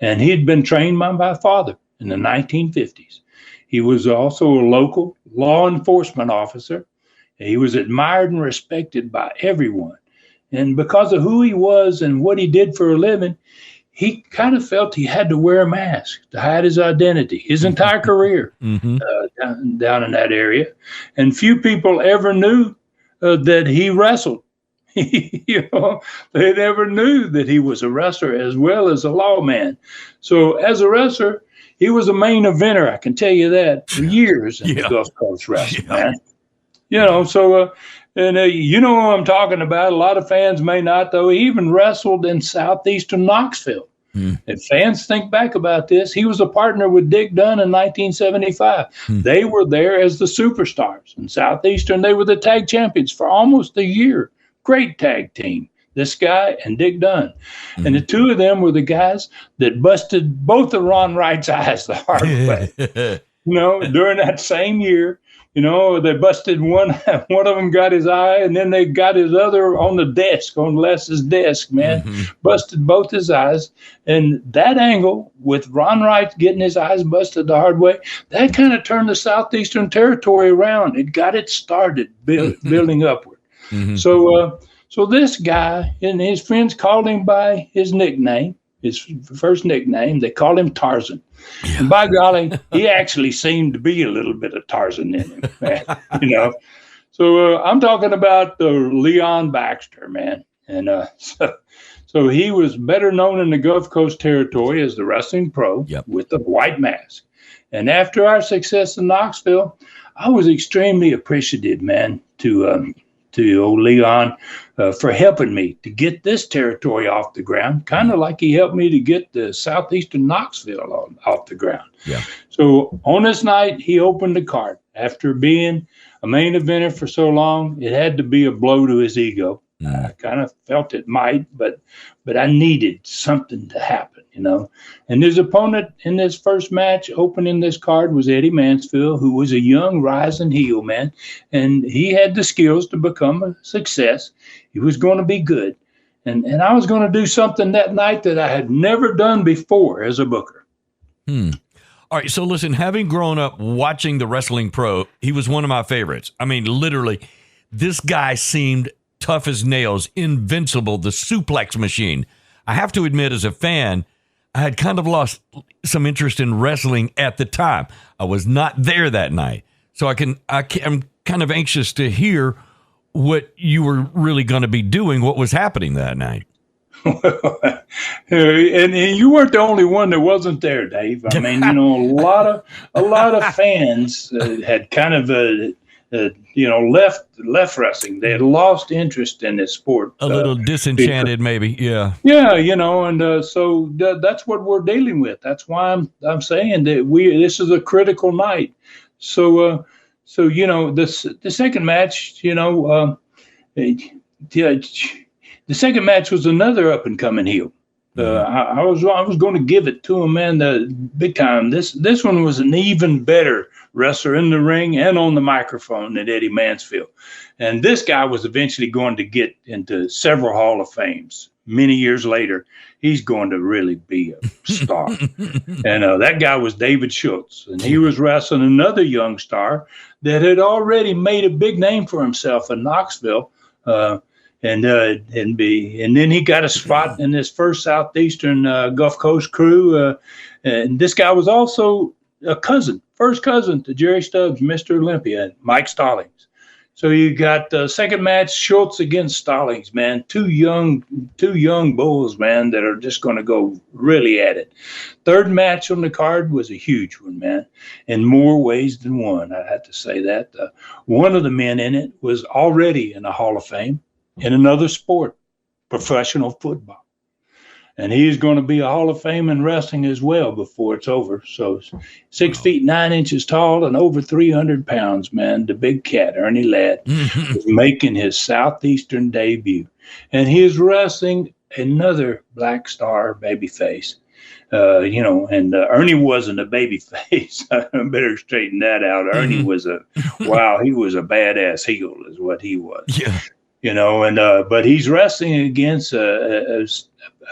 and he had been trained by my father in the 1950s. He was also a local law enforcement officer. He was admired and respected by everyone. And because of who he was and what he did for a living, he kind of felt he had to wear a mask to hide his identity, his entire career down in that area. And few people ever knew that he wrestled. They never knew that he was a wrestler as well as a lawman. So as a wrestler, he was a main eventer, I can tell you that, for years in the Gulf Coast wrestling, man. And you know what I'm talking about. A lot of fans may not, though. He even wrestled in Southeastern Knoxville. If fans think back about this, he was a partner with Dick Dunn in 1975. They were there as the superstars. In Southeastern, they were the tag champions for almost a year. Great tag team, this guy and Dick Dunn. And the two of them were the guys that busted both of Ron Wright's eyes the hard way. During that same year, they busted one of them got his eye, and then they got his other on the desk, on Les's desk, man. Busted both his eyes. And that angle with Ron Wright getting his eyes busted the hard way, that kind of turned the Southeastern Territory around. It got it started building upward. So this guy and his friends called him by his nickname, his first nickname. They called him Tarzan. Yeah. And by golly, he actually seemed to be a little bit of Tarzan in him, man, So I'm talking about Leon Baxter, man. And so he was better known in the Gulf Coast Territory as the wrestling pro with the white mask. And after our success in Knoxville, I was extremely appreciative, man, to old Leon for helping me to get this territory off the ground, kind of like he helped me to get the Southeastern Knoxville off the ground. Yeah. So on this night, he opened the card after being a main eventer for so long, it had to be a blow to his ego. I kind of felt it might, but I needed something to happen, And his opponent in this first match, opening this card, was Eddie Mansfield, who was a young rising heel, man, and he had the skills to become a success. He was going to be good, and I was going to do something that night that I had never done before as a booker. All right, so listen, having grown up watching the wrestling pro, he was one of my favorites. I mean, literally, this guy seemed tough as nails, invincible, the suplex machine. I have to admit, as a fan, I had kind of lost some interest in wrestling at the time. I was not there that night. So I'm kind of anxious to hear what you were really going to be doing, what was happening that night. and you weren't the only one that wasn't there, Dave. I mean, a lot of fans had kind of left wrestling. They had lost interest in this sport. A little disenchanted, maybe. Yeah. Yeah, and so that's what we're dealing with. That's why I'm saying that this is a critical night. So the second match, the second match was another up and coming heel. I was going to give it to him, man, big time. This one was an even better wrestler in the ring and on the microphone than Eddie Mansfield. And this guy was eventually going to get into several Hall of Fames. Many years later, he's going to really be a star. And that guy was David Schultz, and he was wrestling another young star that had already made a big name for himself in Knoxville. And then he got a spot in this first Southeastern Gulf Coast crew. And this guy was also a first cousin to Jerry Stubbs, Mr. Olympia, Mike Stallings. So you got second match, Schultz against Stallings, man. Two young bulls, man, that are just going to go really at it. Third match on the card was a huge one, man, in more ways than one. I have to say that. One of the men in it was already in the Hall of Fame in another sport, professional football. And he's going to be a Hall of Fame in wrestling as well before it's over. So 6 feet 9 inches tall and over 300 pounds, man. The big cat, Ernie Ladd, was making his Southeastern debut. And he is wrestling another black star babyface. And Ernie wasn't a baby face. I better straighten that out. Ernie was he was a badass heel is what he was. Yeah. But he's wrestling against a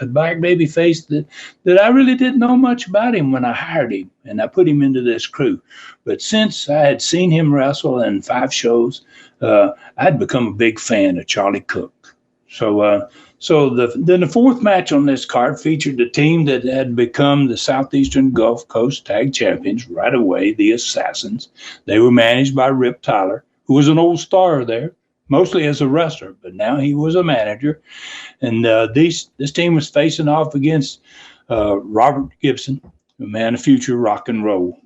black baby face that I really didn't know much about him when I hired him and I put him into this crew. But since I had seen him wrestle in 5 shows, I'd become a big fan of Charlie Cook. So then the fourth match on this card featured the team that had become the Southeastern Gulf Coast Tag Champions right away, the Assassins. They were managed by Rip Tyler, who was an old star there, mostly as a wrestler, but now he was a manager. And this team was facing off against Robert Gibson, a man of future rock and roll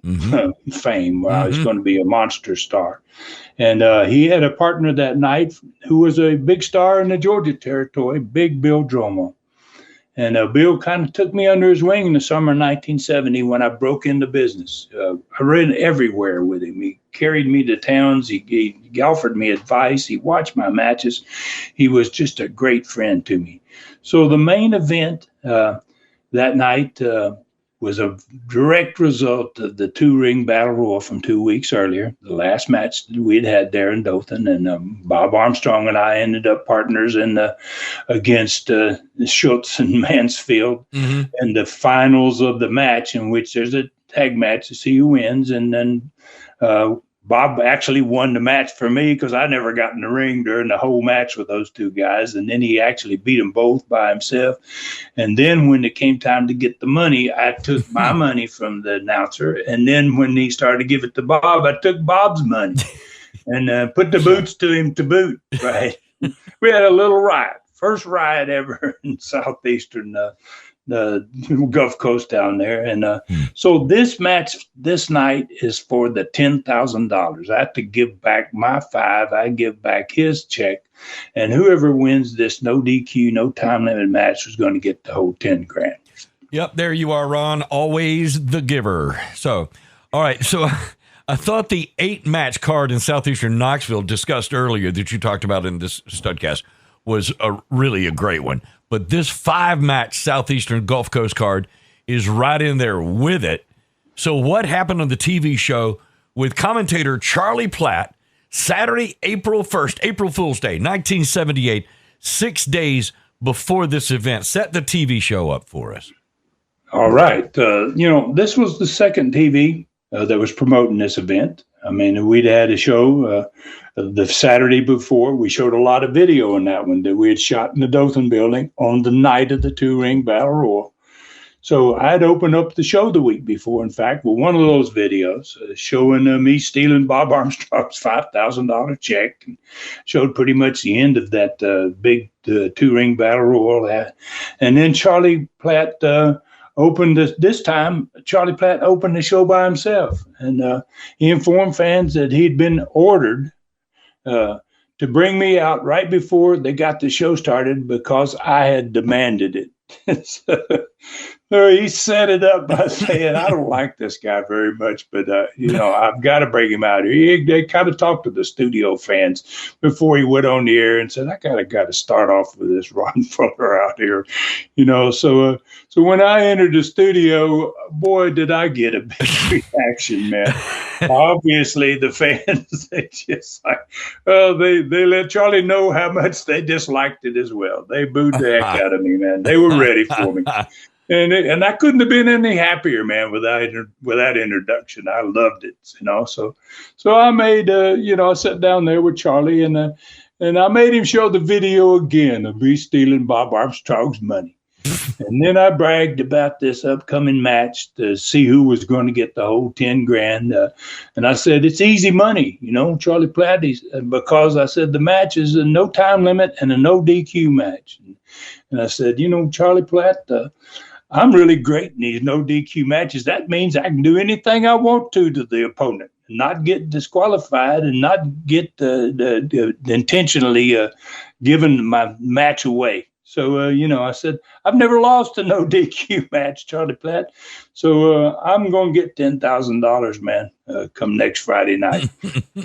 fame. He's going to be a monster star. And he had a partner that night who was a big star in the Georgia territory, Big Bill Dromo. And Bill kind of took me under his wing in the summer of 1970 when I broke into business. I ran everywhere with him. He carried me to towns. He offered me advice. He watched my matches. He was just a great friend to me. So the main event that night was a direct result of the 2-ring battle royal from 2 weeks earlier, the last match that we'd had there in Dothan. And Bob Armstrong and I ended up partners against Schultz and Mansfield in the finals of the match, in which there's a tag match to see who wins. And then Bob actually won the match for me because I never got in the ring during the whole match with those two guys. And then he actually beat them both by himself. And then when it came time to get the money, I took my money from the announcer. And then when he started to give it to Bob, I took Bob's money and put the boots to him to boot. Right. We had a little riot, first riot ever in Southeastern the Gulf Coast down there. And so this match this night is for the $10,000. I have to give back my 5. I give back his check. And whoever wins this no DQ, no time limit match is going to get the whole 10 grand. Yep. There you are, Ron. Always the giver. So, all right. So I thought the 8-match card in Southeastern Knoxville discussed earlier that you talked about in this Studcast was really a great one. But this 5-match Southeastern Gulf Coast card is right in there with it. So what happened on the TV show with commentator Charlie Platt Saturday, April 1st, April Fool's Day, 1978, 6 days before this event? Set the TV show up for us. All right. This was the second TV that was promoting this event. I mean, we'd had a show the Saturday before. We showed a lot of video in that one that we had shot in the Dothan building on the night of the 2-ring battle royal. So I'd opened up the show the week before, in fact, with one of those videos showing me stealing Bob Armstrong's $5,000 check, and showed pretty much the end of that big 2-ring battle royal. And then Charlie Platt opened this time. Charlie Platt opened the show by himself, and he informed fans that he'd been ordered to bring me out right before they got the show started because I had demanded it. So he set it up by saying, I don't like this guy very much, but, I've got to bring him out here. They kind of talked to the studio fans before he went on the air and said, I got to start off with this Ron Fuller out here. So when I entered the studio, boy, did I get a big reaction, man. Obviously, the fans, they just they let Charlie know how much they disliked it as well. They booed the heck out of me, man. They were ready for me. And I couldn't have been any happier, man, with that introduction. I loved it, So I made, I sat down there with Charlie and I made him show the video again of me stealing Bob Armstrong's money. And then I bragged about this upcoming match to see who was going to get the whole $10,000. And I said, it's easy money, Charlie Platt, because I said the match is a no time limit and a no DQ match. And I said, Charlie Platt, I'm really great in these no DQ matches. That means I can do anything I want to the opponent, and not get disqualified and not get intentionally giving my match away. So, I said, I've never lost a no DQ match, Charlie Platt. So I'm going to get $10,000, man, come next Friday night.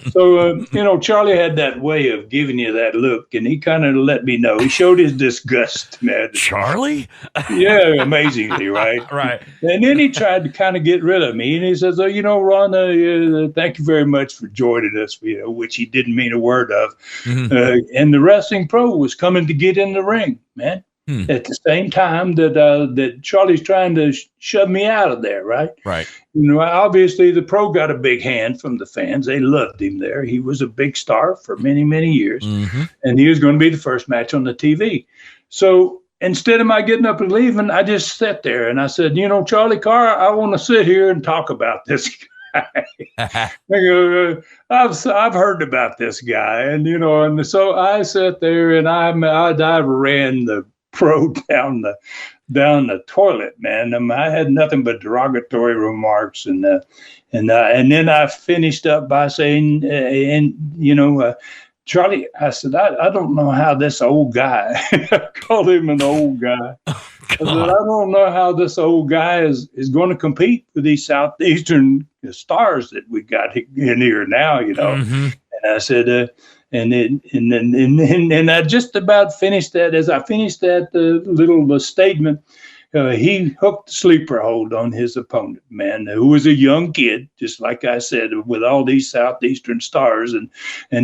So, Charlie had that way of giving you that look, and he kind of let me know. He showed his disgust, man. Charlie? Yeah, amazingly, right? Right. And then he tried to kind of get rid of me, and he says, Ron, thank you very much for joining us, which he didn't mean a word of. Mm-hmm. And the wrestling pro was coming to get in the ring, man. At the same time that Charlie's trying to shove me out of there, right? Right. Obviously the pro got a big hand from the fans. They loved him there. He was a big star for many, many years, and he was going to be the first match on the TV. So instead of my getting up and leaving, I just sat there and I said, Charlie Carr, I want to sit here and talk about this guy. I've heard about this guy, and so I sat there and I ran the pro down the toilet, man. I had nothing but derogatory remarks, and then I finished up by saying, Charlie, I said, I don't know how this old guy, I called him an old guy. I said, I don't know how this old guy is going to compete with these Southeastern stars that we got in here now, And I said, and I just about finished that. As I finished that little statement, he hooked the sleeper hold on his opponent, man, who was a young kid, just like I said, with all these Southeastern stars, and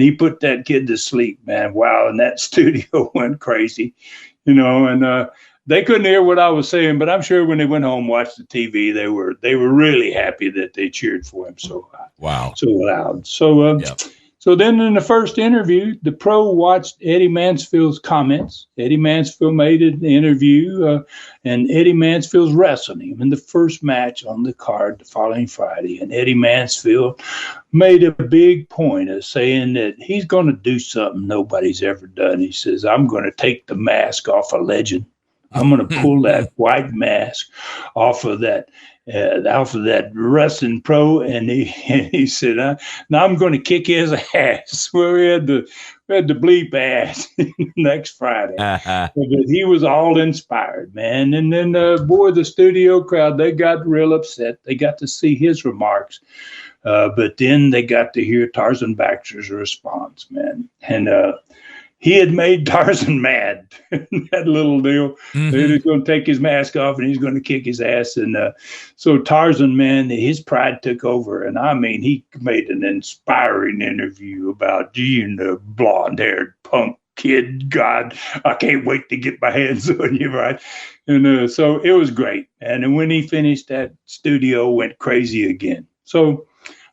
he put that kid to sleep, man. Wow, and that studio went crazy, and they couldn't hear what I was saying, but I'm sure when they went home and watched the TV, they were really happy that they cheered for him so loud. So then in the first interview, the pro watched Eddie Mansfield's comments. Eddie Mansfield made an interview, and Eddie Mansfield's wrestling him in the first match on the card the following Friday. And Eddie Mansfield made a big point of saying that he's going to do something nobody's ever done. He says, I'm going to take the mask off a legend. I'm going to pull that white mask off of that wrestling pro, and he said, "Now I'm going to kick his ass." Well, we had to bleep ass next Friday. But he was all inspired, man. And then, the studio crowd, they got real upset. They got to see his remarks But then they got to hear Tarzan Baxter's response, man. And he had made Tarzan mad, that little deal. Mm-hmm. He was going to take his mask off and he's going to kick his ass. And so Tarzan, man, his pride took over. And I mean, he made an inspiring interview about you, the blonde-haired punk kid. God, I can't wait to get my hands on you, right? And so it was great. And then when he finished, that studio went crazy again. So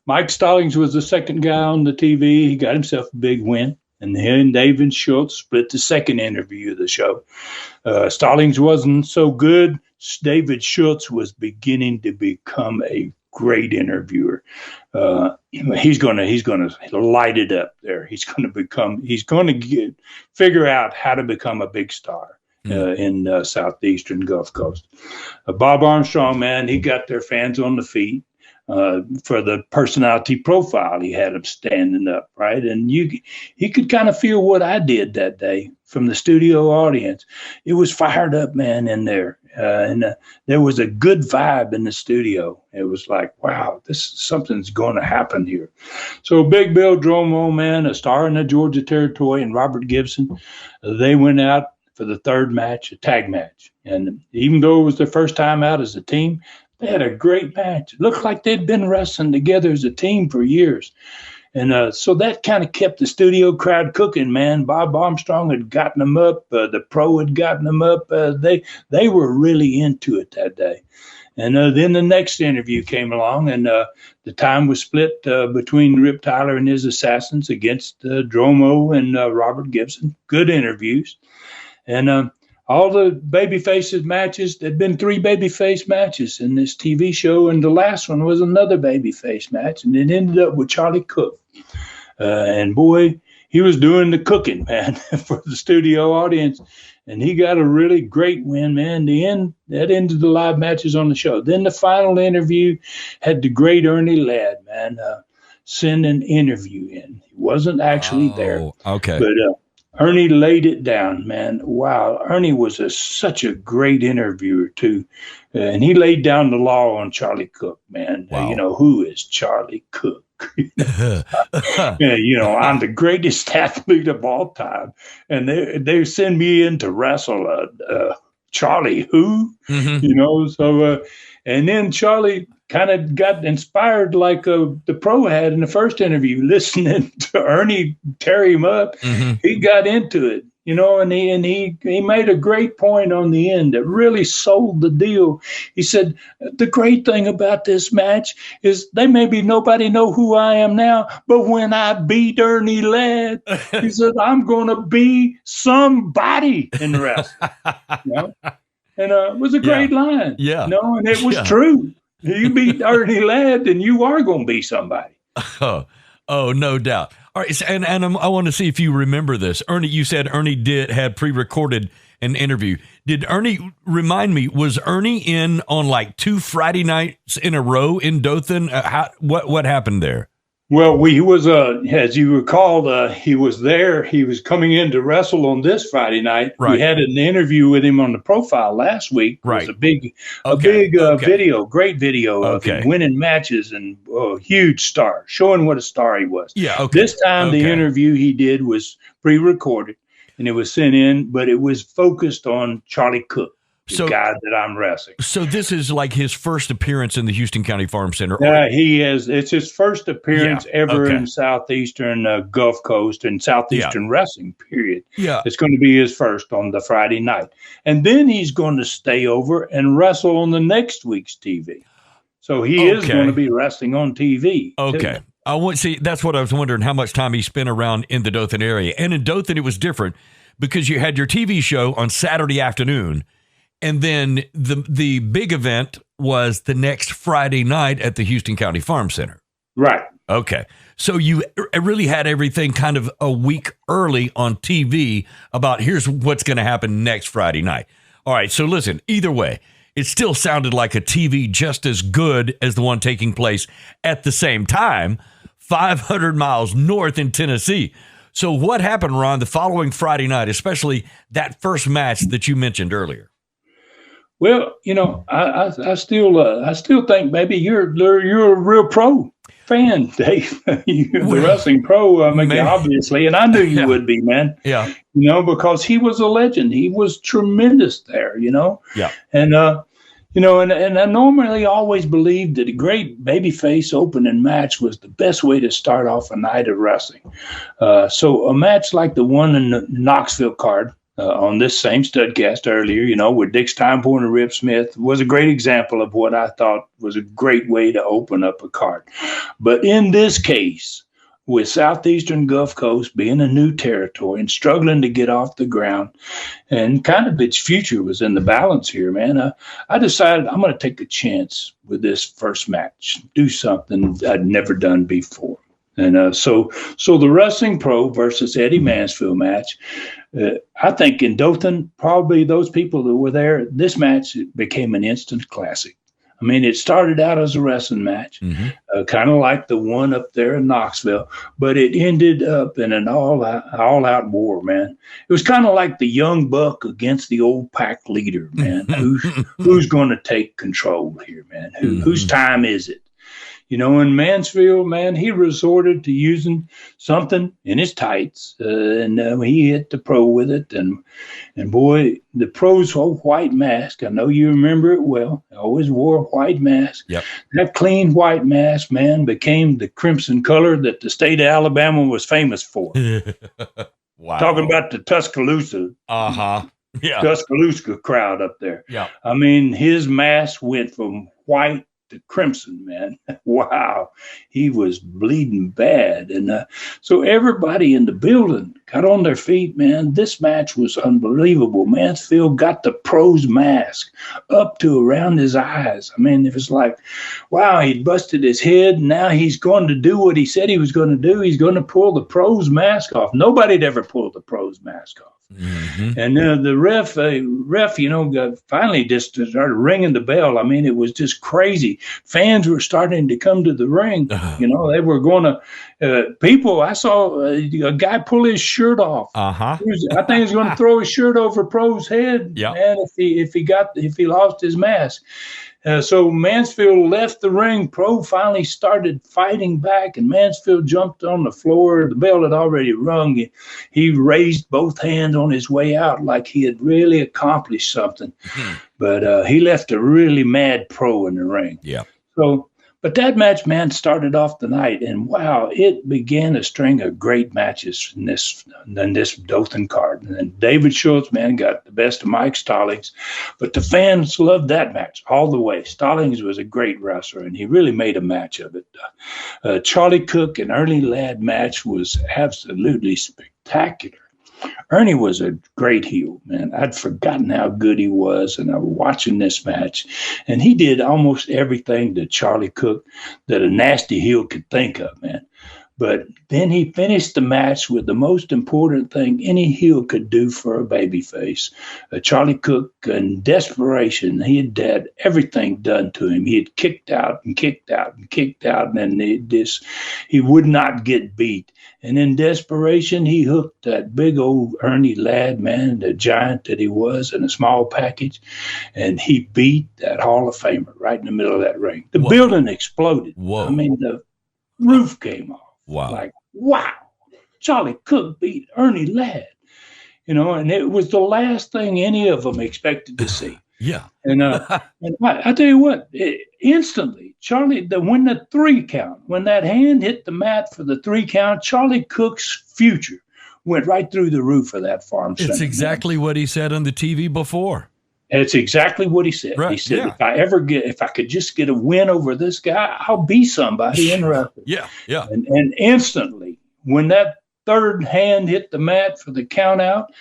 Mike Stallings was the second guy on the TV. He got himself a big win. And then David Schultz split the second interview of the show. Stallings wasn't so good. David Schultz was beginning to become a great interviewer. He's gonna light it up there. He's gonna figure out how to become a big star in southeastern Gulf Coast. Bob Armstrong, man, he got their fans on the feet. For the personality profile, he had him standing up, right? And he could kind of feel what I did that day from the studio audience. It was fired up, man, in there. And there was a good vibe in the studio. It was like, wow, something's going to happen here. So Big Bill Dromo, man, a star in the Georgia Territory, and Robert Gibson, they went out for the third match, a tag match. And even though it was their first time out as a team, they had a great match. It looked like they'd been wrestling together as a team for years. And so that kind of kept the studio crowd cooking, man. Bob Armstrong had gotten them up. The pro had gotten them up. They were really into it that day. And then the next interview came along, and the time was split between Rip Tyler and his assassins against Dromo and Robert Gibson. Good interviews. And all the babyfaces matches, there'd been 3 babyface matches in this TV show, and the last one was another babyface match, and it ended up with Charlie Cook. And boy, he was doing the cooking, man, for the studio audience, and he got a really great win, man. That ended the live matches on the show. Then the final interview had the great Ernie Ladd, man, send an interview in. He wasn't actually there. Okay. But Ernie laid it down, man. Wow. Ernie was such a great interviewer, too. And he laid down the law on Charlie Cook, man. Wow. Who is Charlie Cook? I'm the greatest athlete of all time. And they send me in to wrestle Charlie who? Mm-hmm. So, and then Charlie kind of got inspired like the pro had in the first interview, listening to Ernie tear him up. Mm-hmm. He got into it, and he made a great point on the end that really sold the deal. He said, the great thing about this match is nobody know who I am now, but when I beat Ernie Ladd, he said, I'm going to be somebody in the wrestling. And it was a great line. Yeah. And it was true. You beat Ernie Ladd, and you are going to be somebody. Oh, no doubt. All right, and I want to see if you remember this. Ernie, you said Ernie had pre-recorded an interview. Did Ernie, remind me, was Ernie in on like 2 Friday nights in a row in Dothan? What happened there? Well, he was, as you recall, he was there. He was coming in to wrestle on this Friday night. Right. We had an interview with him on the profile last week. Right. It was a big video, great video of him winning matches and huge star, showing what a star he was. Yeah. Okay. This time the interview he did was pre-recorded and it was sent in, but it was focused on Charlie Cook. The guy that I'm wrestling. So this is like his first appearance in the Houston County Farm Center. He is. It's his first appearance ever in southeastern Gulf Coast and southeastern wrestling, period. Yeah. It's going to be his first on the Friday night. And then he's going to stay over and wrestle on the next week's TV. So he is going to be wrestling on TV. Okay. That's what I was wondering, how much time he spent around in the Dothan area. And in Dothan, it was different because you had your TV show on Saturday afternoon. And then the big event was the next Friday night at the Houston County Farm Center. Right. Okay. So you really had everything kind of a week early on TV about here's what's going to happen next Friday night. All right. So listen, either way, it still sounded like a TV just as good as the one taking place at the same time, 500 miles north in Tennessee. So what happened, Ron, the following Friday night, especially that first match that you mentioned earlier? Well, I still think, baby, you're a real pro. fan, Dave. You're the wrestling pro, obviously, and I knew you would be, man. Yeah. Because he was a legend. He was tremendous there, Yeah. And, and I normally always believed that a great babyface opening match was the best way to start off a night of wrestling. So a match like the one in the Knoxville card, on this same STUDCAST earlier, with Dick Steinborn and Rip Smith, was a great example of what I thought was a great way to open up a card. But in this case, with Southeastern Gulf Coast being a new territory and struggling to get off the ground, and kind of its future was in the balance here, man, I decided I'm going to take a chance with this first match, do something I'd never done before. And so the Wrestling Pro versus Eddie Mansfield match, I think in Dothan, probably those people that were there, this match became an instant classic. I mean, it started out as a wrestling match, kind of like the one up there in Knoxville, but it ended up in an all-out war, man. It was kind of like the young buck against the old pack leader, man. Who's going to take control here, man? Whose time is it? In Mansfield, man, he resorted to using something in his tights, and he hit the pro with it. And boy, the pro's whole white mask, I know you remember it well. I always wore a white mask. Yep. That clean white mask, man, became the crimson color that the state of Alabama was famous for. Wow. Talking about the Tuscaloosa. Yeah. Tuscaloosa crowd up there. Yeah. I mean, his mask went from white to crimson, man. Wow. He was bleeding bad. And so everybody in the building got on their feet, man. This match was unbelievable. Mansfield got the pro's mask up to around his eyes. I mean, it was like, wow, he'd busted his head. Now he's going to do what he said he was going to do. He's going to pull the pro's mask off. Nobody'd ever pulled the pro's mask off. And the ref, finally just started ringing the bell. I mean, it was just crazy. Fans were starting to come to the ring. They were going to. People, I saw a guy pull his shirt off. I think he was going to throw his shirt over Pro's head, man, if he lost his mask. So Mansfield left the ring. Pro finally started fighting back, and Mansfield jumped on the floor. The bell had already rung. He raised both hands on his way out like he had really accomplished something. But he left a really mad Pro in the ring. Yeah. But that match, man, started off the night, and wow, it began a string of great matches in this Dothan card. And then David Schultz, man, got the best of Mike Stallings, but the fans loved that match all the way. Stallings was a great wrestler, and he really made a match of it. Charlie Cook and Ernie Ladd match was absolutely spectacular. Ernie was a great heel, man. I'd forgotten how good he was, and I was watching this match, and he did almost everything to Charlie Cook that a nasty heel could think of, man. But then he finished the match with the most important thing any heel could do for a babyface. Charlie Cook, in desperation, he had had everything done to him. He had kicked out and kicked out and kicked out, and he would not get beat. And in desperation, he hooked that big old Ernie Ladd, man, the giant that he was, in a small package, and he beat that Hall of Famer right in the middle of that ring. The building exploded. I mean, the roof came off. Wow. Like, wow, Charlie Cook beat Ernie Ladd, and it was the last thing any of them expected to see. And I tell you what, instantly, when the 3 count, when that hand hit the mat for the 3 count, Charlie Cook's future went right through the roof of that farm center. It's exactly what he said on the TV before. It's exactly what he said. Right. He said, if I could just get a win over this guy, I'll be somebody in wrestling. And instantly, when that 3rd hand hit the mat for the count out,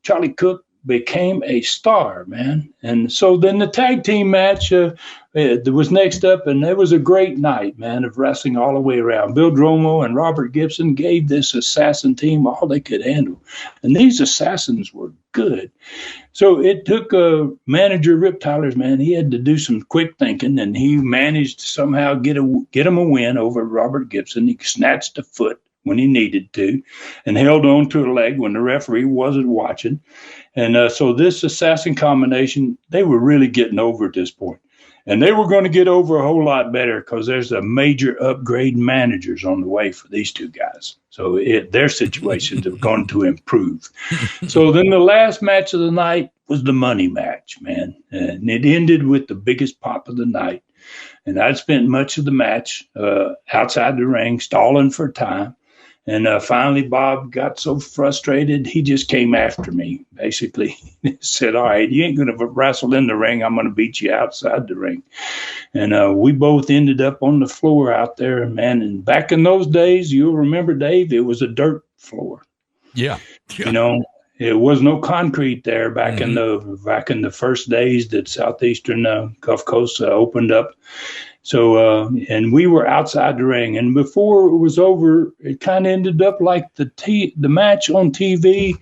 Charlie Cook became a star, man. And so then the tag team match was next up, and it was a great night, man, of wrestling all the way around. Bill Dromo and Robert Gibson gave this assassin team all they could handle. And these assassins were good. So it took manager Rip Tyler's, man. He had to do some quick thinking, and he managed to somehow get him a win over Robert Gibson. He snatched a foot when he needed to and held on to a leg when the referee wasn't watching. And so this assassin combination, they were really getting over at this point. And they were going to get over a whole lot better because there's a major upgrade in managers on the way for these two guys. So their situations are going to improve. So then the last match of the night was the money match, man. And it ended with the biggest pop of the night. And I'd spent much of the match outside the ring, stalling for time. And finally, Bob got so frustrated, he just came after me, basically. He said, all right, you ain't going to wrestle in the ring. I'm going to beat you outside the ring. And we both ended up on the floor out there, man. And back in those days, you'll remember, Dave, it was a dirt floor. Yeah. You know, it was no concrete there back in the first days that Southeastern Gulf Coast opened up. So, and we were outside the ring, and before it was over, it kind of ended up like the match on TV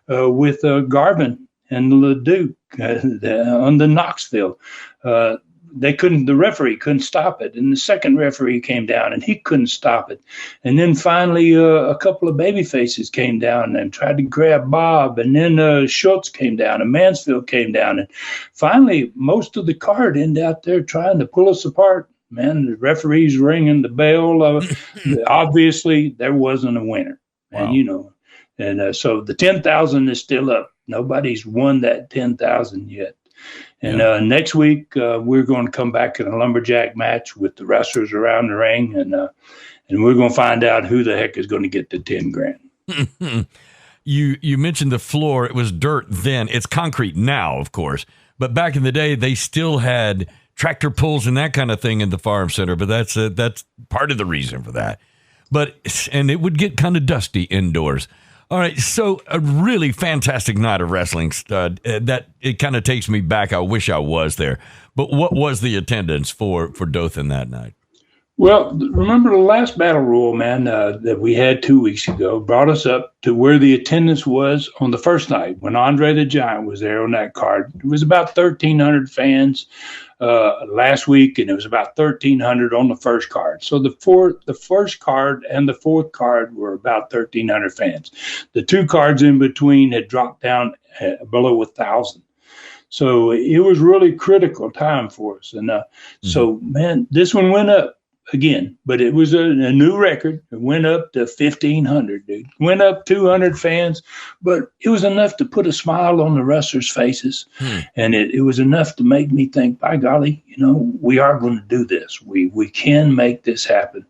with Garvin and LeDuc on the Knoxville. The referee couldn't stop it, and the second referee came down, and he couldn't stop it. And then finally, a couple of baby faces came down and tried to grab Bob, and then Schultz came down, and Mansfield came down, and finally, most of the card ended out there trying to pull us apart. Man, the referee's ringing the bell. Obviously, there wasn't a winner. Wow. And, you know, and so the 10,000 is still up. Nobody's won that 10,000 yet. And next week, we're going to come back in a lumberjack match with the wrestlers around the ring. And we're going to find out who the heck is going to get the 10 grand. You mentioned the floor. It was dirt then. It's concrete now, of course. But back in the day, they still had tractor pulls and that kind of thing in the farm center, but that's part of the reason for that. And it would get kind of dusty indoors. All right, so a really fantastic night of wrestling, Stud. That it kind of takes me back. I wish I was there. But what was the attendance for Dothan that night? Well, remember the last battle royal, man, that we had 2 weeks ago brought us up to where the attendance was on the first night when Andre the Giant was there on that card. It was about 1,300 fans last week, and it was about 1,300 on the first card. So the first card and the fourth card were about 1,300 fans. The two cards in between had dropped down below 1,000. So it was really critical time for us. And so, man, this one went up again, but it was a new record. It went up to 1,500, dude. Went up 200 fans, but it was enough to put a smile on the wrestlers' faces. And it was enough to make me think, by golly, you know, we are going to do this. We can make this happen.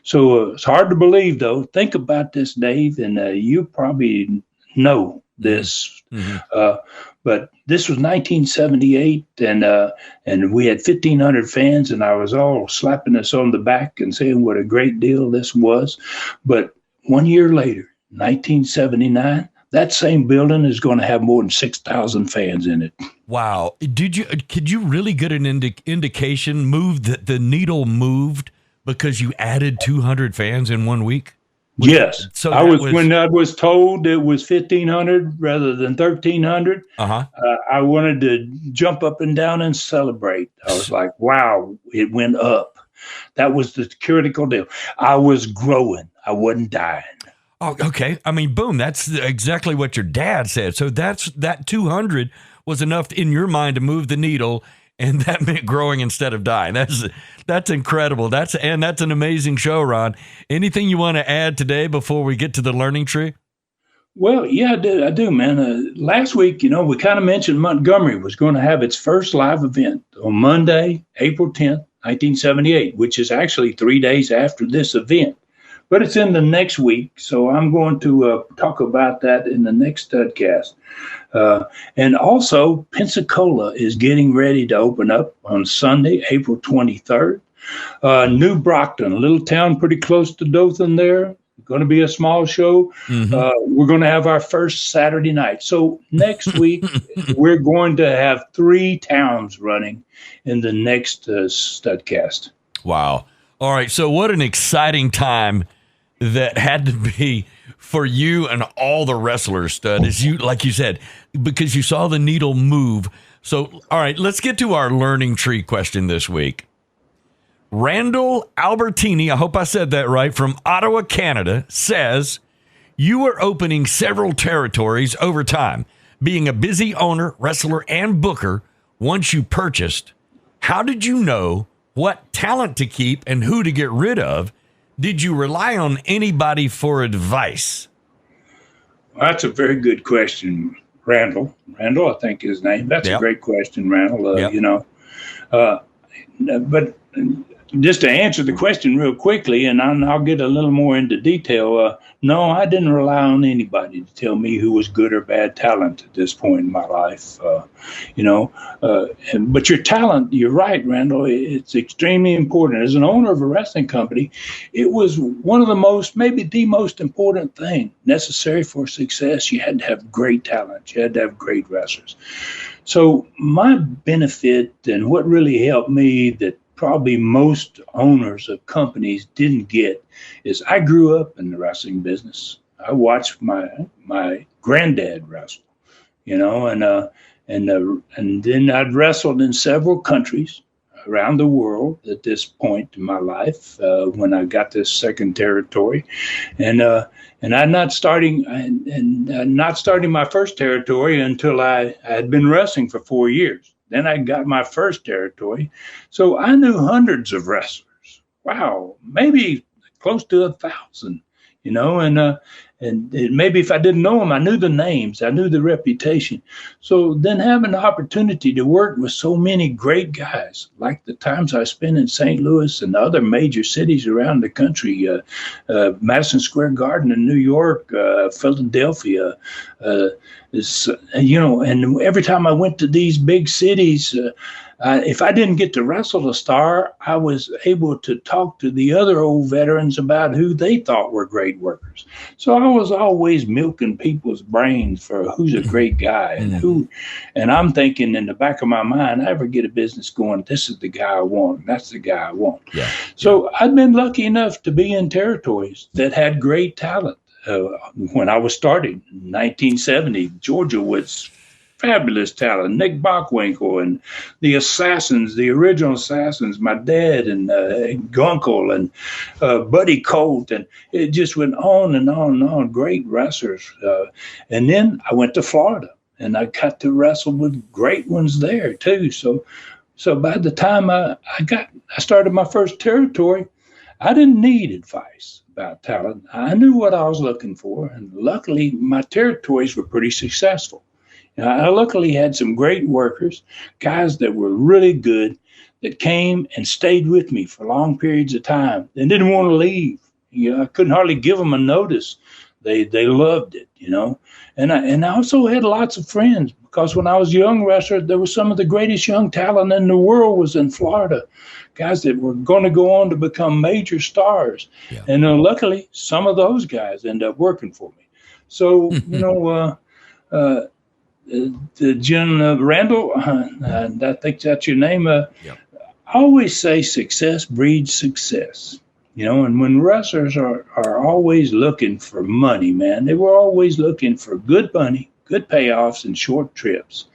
So it's hard to believe, though. Think about this, Dave, and you probably know this. But this was 1978, and we had 1,500 fans, and I was all slapping us on the back and saying what a great deal this was. But 1 year later, 1979, that same building is going to have more than 6,000 fans in it. Wow! Could you really get an indication? Move that the needle moved because you added 200 fans in 1 week? Yes. So when I was told it was 1,500 rather than 1,300, I wanted to jump up and down and celebrate. I was like, wow, it went up. That was the critical deal. I was growing. I wasn't dying. Oh, okay. I mean, boom, that's exactly what your dad said. So that 200 was enough in your mind to move the needle, and that meant growing instead of dying. That's incredible. That's an amazing show, Ron. Anything you want to add today before we get to the learning tree? Well, yeah, I do, man. Last week, you know, we kind of mentioned Montgomery was going to have its first live event on Monday, April 10th, 1978, which is actually 3 days after this event. But it's in the next week, so I'm going to talk about that in the next STUDCAST. And also, Pensacola is getting ready to open up on Sunday, April 23rd. New Brockton, a little town pretty close to Dothan there. Going to be a small show. We're going to have our first Saturday night. So next week, we're going to have 3 towns running in the next STUDCAST. Wow. All right. So what an exciting time that had to be for you and all the wrestlers, Stud, as you, like you said, because you saw the needle move. So, all right, let's get to our learning tree question this week. Randall Albertini, I hope I said that right, from Ottawa, Canada, says, you are opening several territories over time, being a busy owner, wrestler, and booker once you purchased. How did you know what talent to keep and who to get rid of? Did you rely on anybody for advice? Well, that's a very good question, Randall. Randall, I think his name. That's a great question, Randall. You know, but just to answer the question real quickly, and I'll get a little more into detail. No, I didn't rely on anybody to tell me who was good or bad talent at this point in my life. But your talent, you're right, Randall. It's extremely important. As an owner of a wrestling company, it was one of the most, maybe the most important thing necessary for success. You had to have great talent. You had to have great wrestlers. So my benefit and what really helped me that probably most owners of companies didn't get is I grew up in the wrestling business. I watched my granddad wrestle, you know, and then I'd wrestled in several countries around the world at this point in my life when I got this second territory, and I'm not starting my first territory until I had been wrestling for 4 years. Then I got my first territory. So I knew hundreds of wrestlers. Wow, maybe close to 1,000, you know, and maybe if I didn't know them, I knew the names, I knew the reputation. So then having the opportunity to work with so many great guys, like the times I spent in St. Louis and other major cities around the country, Madison Square Garden in New York, Philadelphia, and every time I went to these big cities, if I didn't get to wrestle a star, I was able to talk to the other old veterans about who they thought were great workers. So I was always milking people's brains for who's a great guy and I'm thinking in the back of my mind, I ever get a business going, this is the guy I want. That's the guy I want. Yeah. So I'd been lucky enough to be in territories that had great talent. When I was starting in 1970, Georgia was fabulous talent. Nick Bockwinkel and the Assassins, the original Assassins, my dad and Gunkel and Buddy Colt, and it just went on and on and on. Great wrestlers. And then I went to Florida, and I got to wrestle with great ones there too. So by the time I started my first territory, I didn't need advice about talent. I knew what I was looking for, and luckily my territories were pretty successful. I luckily had some great workers, guys that were really good, that came and stayed with me for long periods of time. They didn't want to leave. You know, I couldn't hardly give them a notice. They loved it, you know. And I also had lots of friends, because when I was a young wrestler, there was some of the greatest young talent in the world was in Florida, guys that were going to go on to become major stars. Yeah. And luckily, some of those guys ended up working for me. So, you know, the gentleman, Randall, I think that's your name. I always say success breeds success, you know, and when wrestlers are always looking for money, man, they were always looking for good money, good payoffs, and short trips.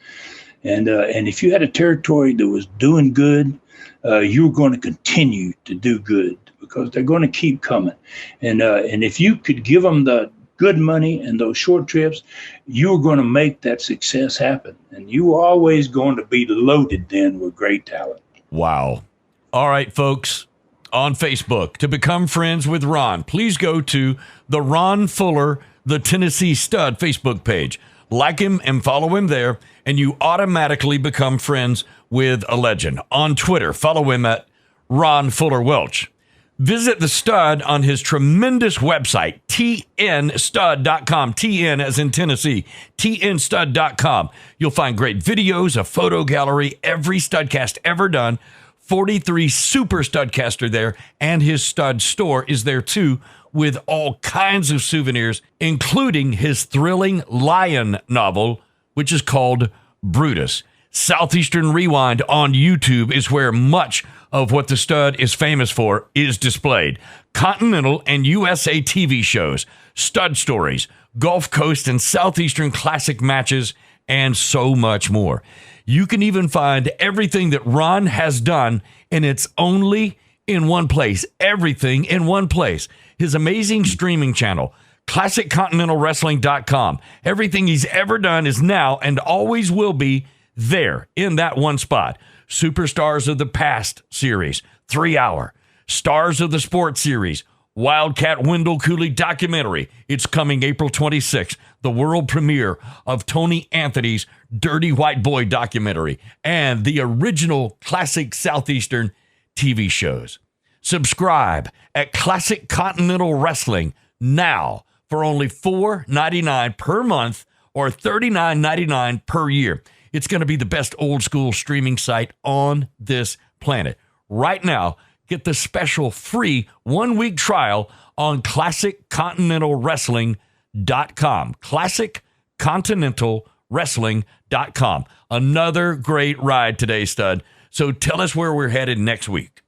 And if you had a territory that was doing good, you were going to continue to do good because they're going to keep coming. And if you could give them the good money and those short trips, you were going to make that success happen. And you were always going to be loaded then with great talent. Wow. All right, folks, on Facebook, to become friends with Ron, please go to the Ron Fuller, the Tennessee Stud Facebook page. Like him and follow him there, and you automatically become friends with a legend. On Twitter, follow him at Ron Fuller Welch. Visit the Stud on his tremendous website, tnstud.com, TN as in Tennessee, tnstud.com. You'll find great videos, a photo gallery, every Studcast ever done, 43 super Studcaster there, and his Stud store is there too, with all kinds of souvenirs, including his thrilling lion novel, which is called Brutus. Southeastern Rewind on YouTube is where much of what the Stud is famous for is displayed. Continental and USA TV shows, Stud stories, Gulf Coast and Southeastern classic matches, and so much more. You can even find everything that Ron has done, and it's only in one place. Everything in one place. His amazing streaming channel, ClassicContinentalWrestling.com. Everything he's ever done is now and always will be there in that one spot. Superstars of the Past series, 3-hour. Stars of the Sport series, Wildcat Wendell Cooley documentary. It's coming April 26th. The world premiere of Tony Anthony's Dirty White Boy documentary and the original classic Southeastern TV shows. Subscribe at Classic Continental Wrestling now for only $4.99 per month or $39.99 per year. It's going to be the best old school streaming site on this planet. Right now, get the special free 1-week trial on ClassicContinentalWrestling.com. ClassicContinentalWrestling.com. Another great ride today, Stud. So tell us where we're headed next week.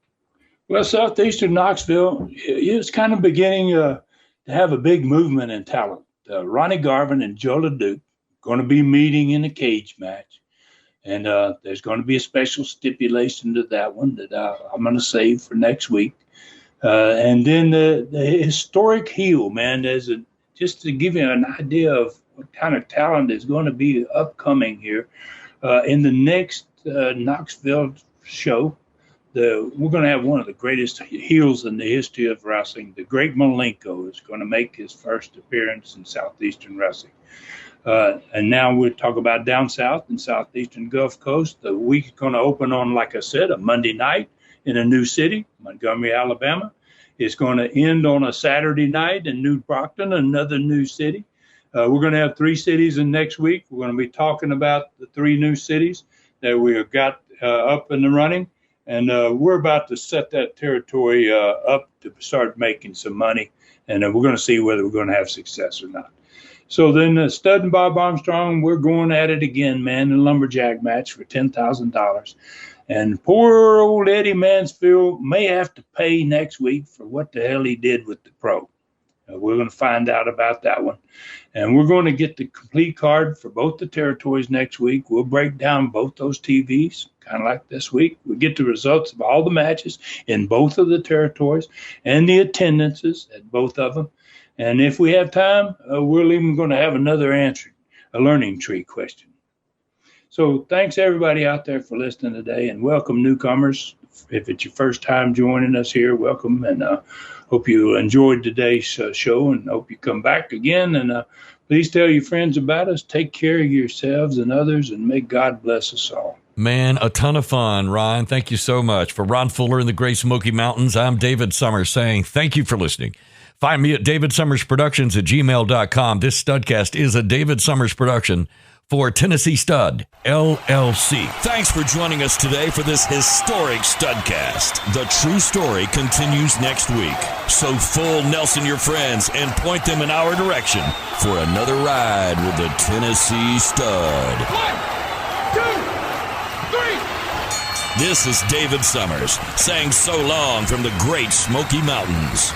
Well, Southeastern Knoxville is kind of beginning to have a big movement in talent. Ronnie Garvin and Joe LeDuc going to be meeting in a cage match. And there's going to be a special stipulation to that one that I'm going to save for next week. And then the historic heel, man, just to give you an idea of what kind of talent is going to be upcoming here in the next Knoxville show. We're going to have one of the greatest heels in the history of wrestling. The Great Malenko is going to make his first appearance in Southeastern wrestling. And now we'll talk about down south in Southeastern Gulf Coast. The week's going to open on, like I said, a Monday night in a new city, Montgomery, Alabama. It's going to end on a Saturday night in New Brockton, another new city. We're going to have 3 cities in next week. We're going to be talking about the 3 new cities that we have got up and running. And we're about to set that territory up to start making some money. And we're going to see whether we're going to have success or not. So then Stud and Bob Armstrong, we're going at it again, man, in a lumberjack match for $10,000. And poor old Eddie Mansfield may have to pay next week for what the hell he did with the pro. We're going to find out about that one. And we're going to get the complete card for both the territories next week. We'll break down both those TVs, kind of like this week. We'll get the results of all the matches in both of the territories and the attendances at both of them. And if we have time, we're even going to have another answer, a learning tree question. So thanks everybody out there for listening today, and welcome newcomers. If it's your first time joining us here, welcome, and hope you enjoyed today's show, and hope you come back again. And please tell your friends about us. Take care of yourselves and others, and may God bless us all. Man, a ton of fun, Ron. Thank you so much. For Ron Fuller in the Great Smoky Mountains, I'm David Summers saying thank you for listening. Find me at davidsummersproductions@gmail.com. This Studcast is a David Summers production for Tennessee Stud, LLC. Thanks for joining us today for this historic Studcast. The true story continues next week. So full Nelson your friends and point them in our direction for another ride with the Tennessee Stud. 1, 2, 3. This is David Summers saying so long from the Great Smoky Mountains.